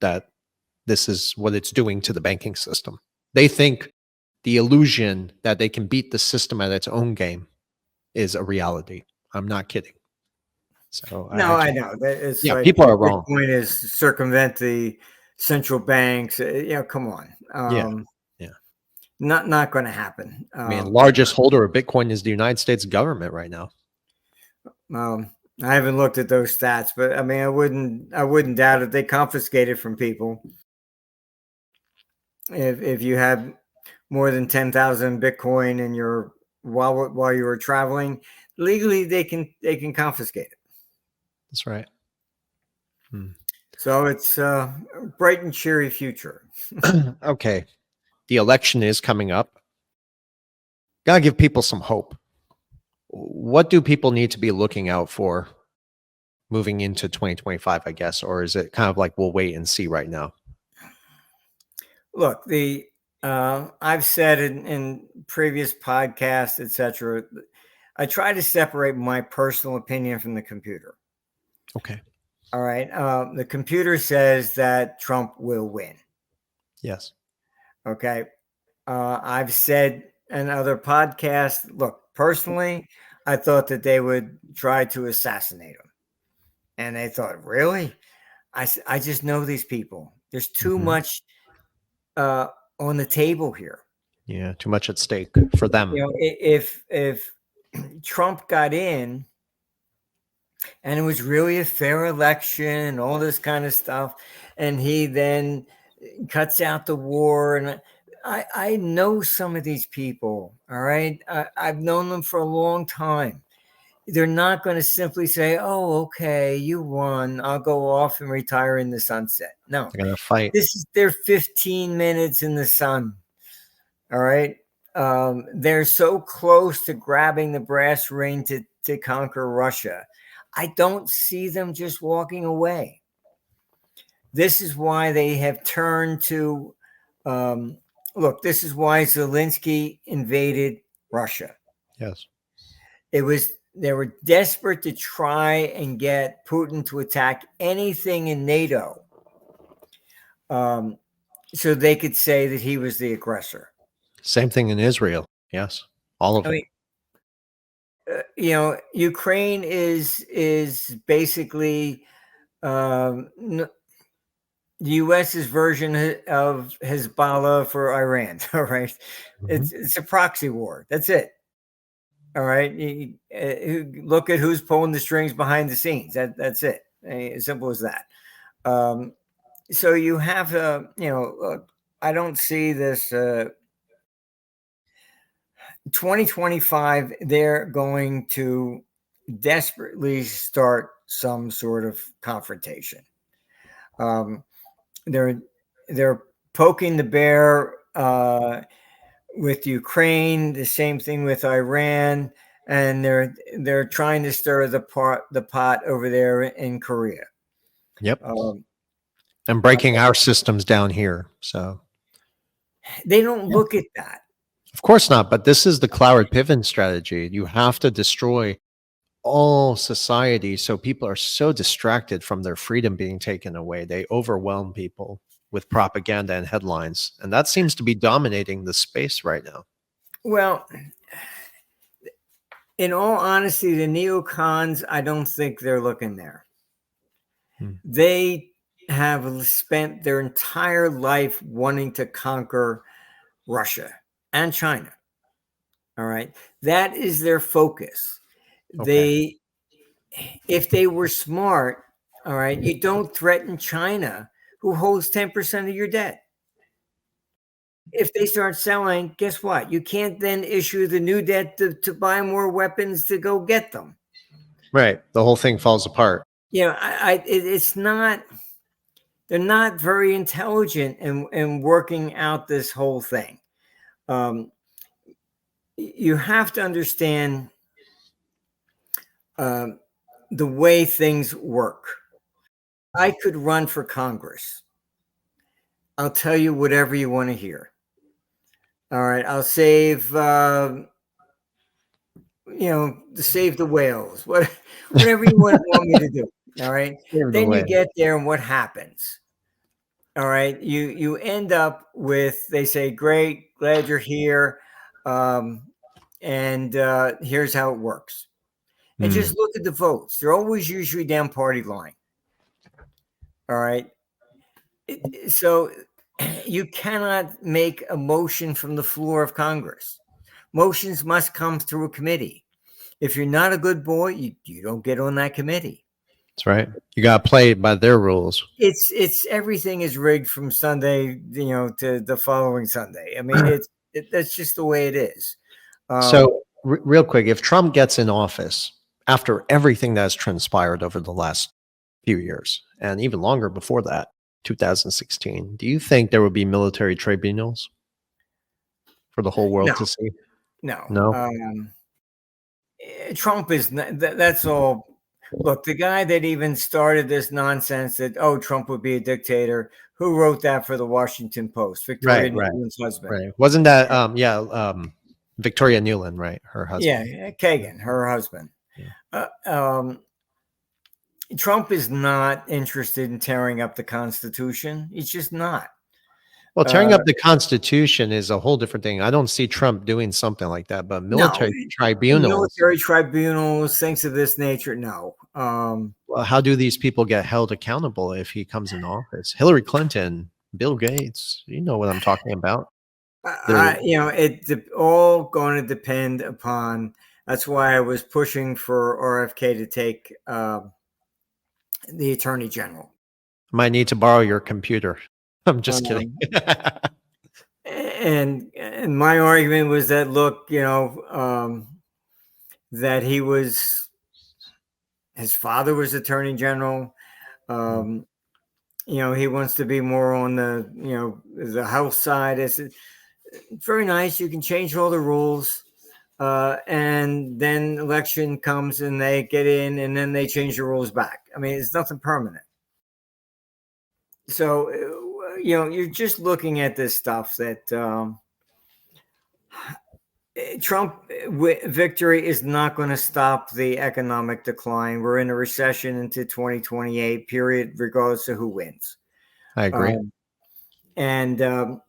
that this is what it's doing to the banking system. They think the illusion that they can beat the system at its own game is a reality. I'm not kidding. So No, I know. It's yeah, like people are wrong. Bitcoin is circumvent the central banks. Come on. Yeah. Not going to happen. I mean, largest holder of Bitcoin is the United States government right now. I haven't looked at those stats, but I mean, I wouldn't doubt it. They confiscate it from people. If you had more than 10,000 Bitcoin in your while you were traveling, legally they can confiscate it. That's right. So it's a bright and cheery future. Okay. The election is coming up. Gotta give people some hope. What do people need to be looking out for moving into 2025, I guess? Or is it kind of like we'll wait and see right now? Look, I've said in previous podcasts, etc., I try to separate my personal opinion from the computer. Okay. All right. The computer says that Trump will win. Yes. Okay. I've said in other podcasts, look, personally, I thought that they would try to assassinate him. And they thought, really? I just know these people. There's too much on the table here. Yeah, too much at stake for them. If Trump got in and it was really a fair election and all this kind of stuff, and he then cuts out the war, and I know some of these people, all right? I've known them for a long time. They're not going to simply say, oh, okay, you won. I'll go off and retire in the sunset. No. They're going to fight. This is their 15 minutes in the sun. All right. they're so close to grabbing the brass ring to conquer Russia. I don't see them just walking away. This is why they have turned to, look, this is why Zelensky invaded Russia. Yes. They were desperate to try and get Putin to attack anything in NATO, so they could say that he was the aggressor. Same thing in Israel. Yes. All of it. Ukraine is basically the U.S.'s version of Hezbollah for Iran. All right, it's a proxy war. That's it. All right, look at who's pulling the strings behind the scenes. That's it. As simple as that. So you have look, I don't see this 2025, they're going to desperately start some sort of confrontation. They're poking the bear with Ukraine, the same thing with Iran, and they're trying to stir the pot over there in Korea. Yep. And breaking our systems down here. So they don't look at that. Of course not, but this is the Cloward Piven strategy. You have to destroy all society, so people are so distracted from their freedom being taken away. They overwhelm people with propaganda and headlines, and that seems to be dominating the space right now. Well, in all honesty, the neocons, I don't think they're looking there. They have spent their entire life wanting to conquer Russia and China. All right. That is their focus. Okay. If they were smart, all right, you don't threaten China, who holds 10% of your debt. If they start selling, guess what? You can't then issue the new debt to buy more weapons to go get them. Right. The whole thing falls apart. It's not, they're not very intelligent in working out this whole thing. You have to understand the way things work. I could run for Congress. I'll tell you whatever you want to hear. All right, I'll save, save the whales, whatever you want me to do. All right, then you get there, and what happens? All right, you end up with, they say, great, glad you're here, and here's how it works. And just look at the votes; they're always usually down party line. All right, so you cannot make a motion from the floor of Congress. Motions must come through a committee. If you're not a good boy, you don't get on that committee. That's right. You got to play by their rules. It's everything is rigged from Sunday, to the following Sunday. I mean, that's just the way it is. So real quick, if Trump gets in office after everything that's transpired over the last few years, and even longer before that, 2016, do you think there would be military tribunals for the whole world to see? No. Trump is that's all. Look, the guy that even started this nonsense that Trump would be a dictator, who wrote that for the Washington Post? Victoria Nuland's husband. Right. Wasn't that Victoria Nuland, right? Her husband. Yeah, Kagan, her husband. Yeah. Trump is not interested in tearing up the Constitution. He's just not. Well, tearing up the Constitution is a whole different thing. I don't see Trump doing something like that, but military tribunals, things of this nature, no. Well, how do these people get held accountable if he comes in office? Hillary Clinton, Bill Gates, you know what I'm talking about. It's all going to depend upon. That's why I was pushing for RFK to take the Attorney General. Might need to borrow your computer. I'm just kidding. And my argument was that, look, that his father was Attorney General. He wants to be more on the, the health side. It's very nice. You can change all the rules. And then election comes and they get in and then they change the rules back. I mean, it's nothing permanent. So, you're just looking at this stuff that Trump victory is not going to stop the economic decline. We're in a recession into 2028, period, regardless of who wins. I agree. And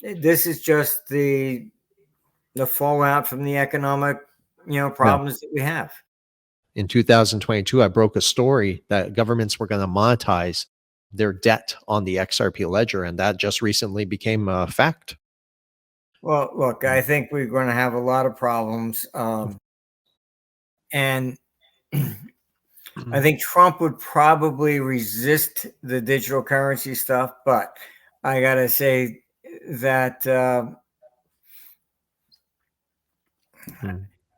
this is just the fallout from the economic, problems that we have. In 2022, I broke a story that governments were going to monetize their debt on the XRP ledger, and that just recently became a fact. Well, look, I think we're going to have a lot of problems. And I think Trump would probably resist the digital currency stuff, but I got to say that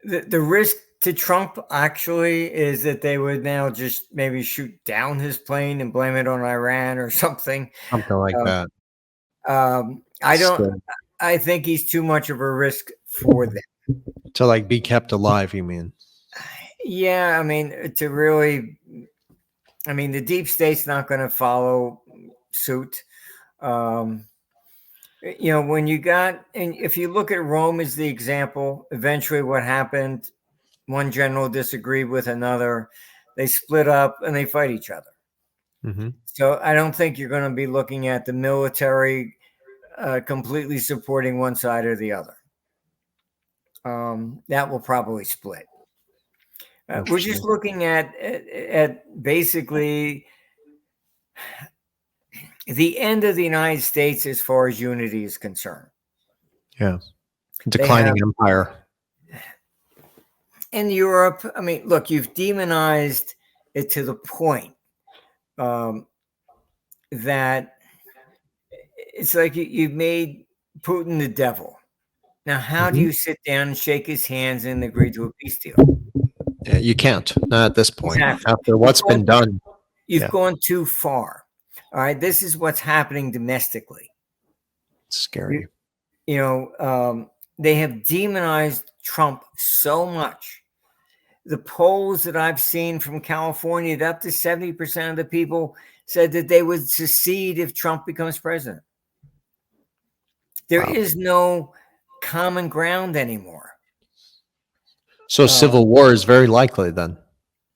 the risk to Trump actually is that they would now just maybe shoot down his plane and blame it on Iran or something. Something like that. I think he's too much of a risk for them. To like be kept alive, you mean? Yeah, I mean, the deep state's not going to follow suit. When you got, and if you look at Rome as the example, eventually what happened, one general disagreed with another, they split up and they fight each other. Mm-hmm. So I don't think you're going to be looking at the military completely supporting one side or the other. That will probably split. We're just looking at basically the end of the United States as far as unity is concerned. Yeah. Declining empire. In Europe, I mean, look, you've demonized it to the point that it's like you've made Putin the devil. Now, how do you sit down and shake his hands and agree to a peace deal? Yeah, you can't, not at this point. Exactly. After what's been done. You've gone too far. All right. This is what's happening domestically. It's scary. They have demonized Trump so much. The polls that I've seen from California, that up to 70% of the people said that they would secede if Trump becomes president. There is no common ground anymore. So civil war is very likely then.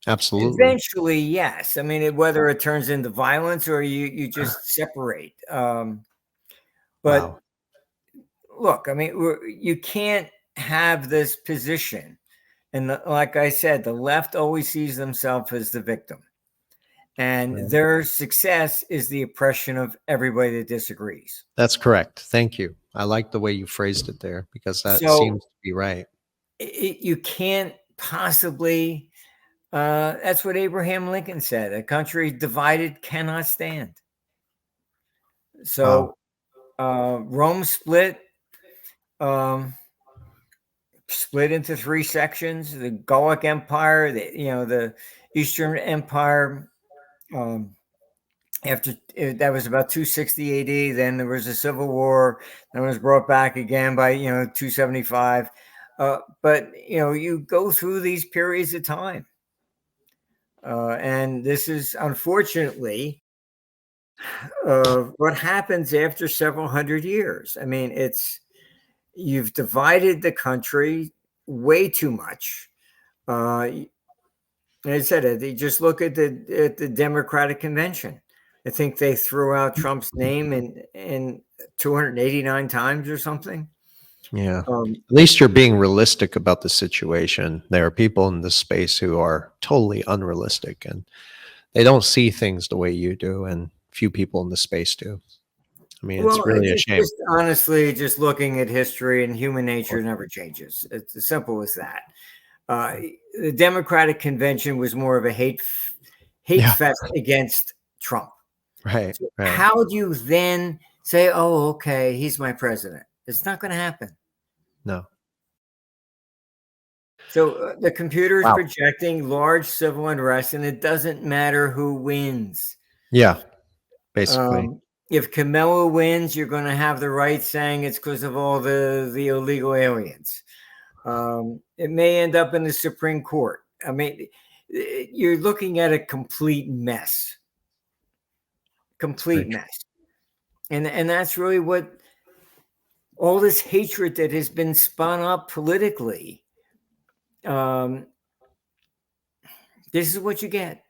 Absolutely. Eventually, yes. I mean, whether it turns into violence or you just separate. But look, I mean, you can't have this position. And like I said, the left always sees themselves as the victim. And their success is the oppression of everybody that disagrees. That's correct. Thank you. I like the way you phrased it there because that seems to be right. You can't possibly, that's what Abraham Lincoln said, a country divided cannot stand. So Rome split into three sections: the Gallic Empire, the Eastern Empire. After that was about 260 AD. Then there was a civil war. Then it was brought back again by 275. But you go through these periods of time, and this is unfortunately what happens after several hundred years. I mean, you've divided the country way too much. As I said, you just look at the Democratic Convention. I think they threw out Trump's name in 289 times or something. Yeah. At least you're being realistic about the situation. There are people in this space who are totally unrealistic and they don't see things the way you do, and few people in the space do. I mean, it's really a shame. Honestly, just looking at history, and human nature never changes. It's as simple as that. The Democratic Convention was more of a hate fest against Trump. Right. So how do you then say, "Oh, okay, he's my president"? It's not going to happen. No. So the computer is projecting large civil unrest, and it doesn't matter who wins. Yeah, basically. if Camilla wins, you're going to have the right saying it's because of all the illegal aliens. It may end up in the Supreme Court. I mean, you're looking at a complete mess. Complete mess. And that's really what all this hatred that has been spun up politically. This is what you get.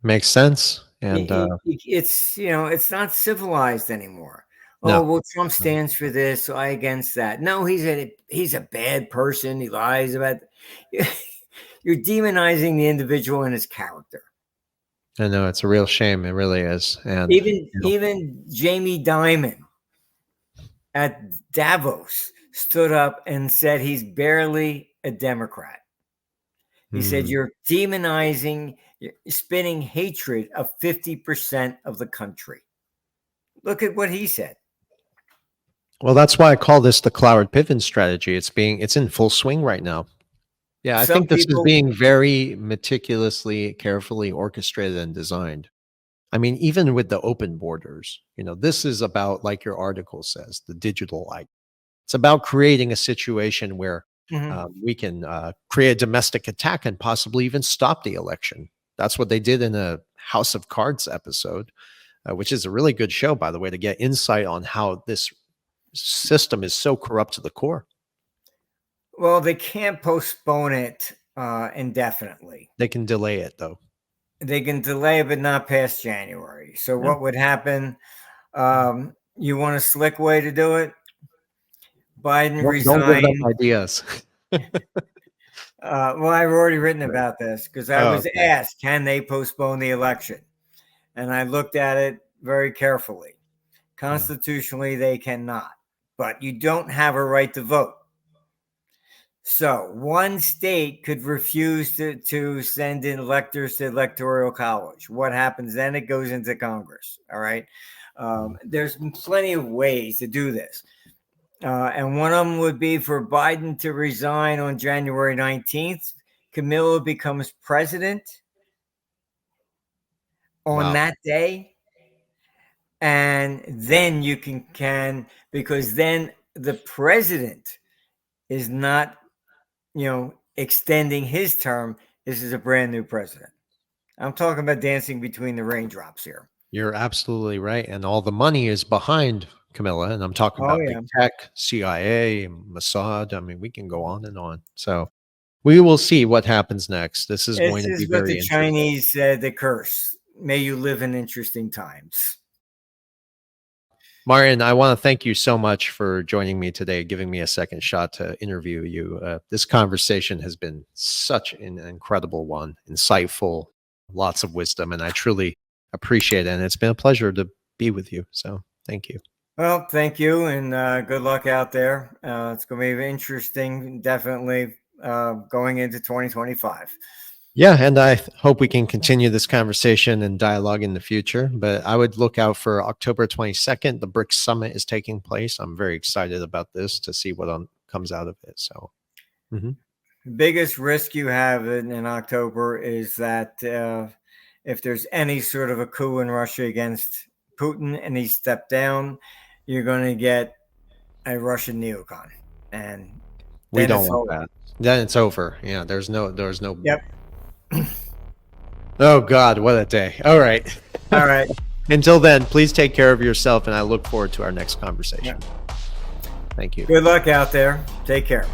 Makes sense. And it's, you know, it's not civilized anymore. No. Oh, well, Trump stands for this, so I against that. No, he's a bad person. He lies about. You're demonizing the individual and his character. I know, it's a real shame. It really is. And even Jamie Dimon at Davos stood up and said he's barely a Democrat. He said, you're demonizing, you're spinning hatred of 50% of the country. Look at what he said. Well, that's why I call this the Cloward Piven strategy. It's in full swing right now. Yeah, I think this is being very meticulously, carefully orchestrated and designed. I mean, even with the open borders, you know, this is about, like your article says, the digital light. It's about creating a situation where we can create a domestic attack and possibly even stop the election. That's what they did in a House of Cards episode, which is a really good show, by the way, to get insight on how this system is so corrupt to the core. Well, they can't postpone it indefinitely. They can delay it, though. They can delay, but not past January. So what would happen? You want a slick way to do it? Biden resign. Don't give them ideas. Well, I've already written about this because I was asked, can they postpone the election? And I looked at it very carefully. Constitutionally, they cannot, but you don't have a right to vote. So one state could refuse to send in electors to electoral college. What happens then? It goes into Congress. All right. There's plenty of ways to do this. And one of them would be for Biden to resign on January 19th. Camilla becomes president on that day. And then you can, because then the president is not, you know, extending his term. This is a brand new president. I'm talking about dancing between the raindrops here. You're absolutely right. And all the money is behind Camilla. And I'm talking about big tech, CIA, Mossad. I mean, we can go on and on. So we will see what happens next. This is going to be very interesting. The Chinese said, the curse. May you live in interesting times. Martin, I want to thank you so much for joining me today, giving me a second shot to interview you. This conversation has been such an incredible one, insightful, lots of wisdom, and I truly appreciate it. And it's been a pleasure to be with you. So thank you. Well, thank you, and good luck out there. It's going to be interesting, definitely, going into 2025. Yeah, and I hope we can continue this conversation and dialogue in the future. But I would look out for October 22nd. The BRICS Summit is taking place. I'm very excited about this to see what comes out of it. So, the biggest risk you have in October is that if there's any sort of a coup in Russia against Putin and he stepped down, you're going to get a Russian neocon, and we don't want that. Then it's over. Yeah, there's no. Yep. Oh God, what a day. All right. Until then, please take care of yourself, and I look forward to our next conversation. Thank you. Good luck out there. Take care.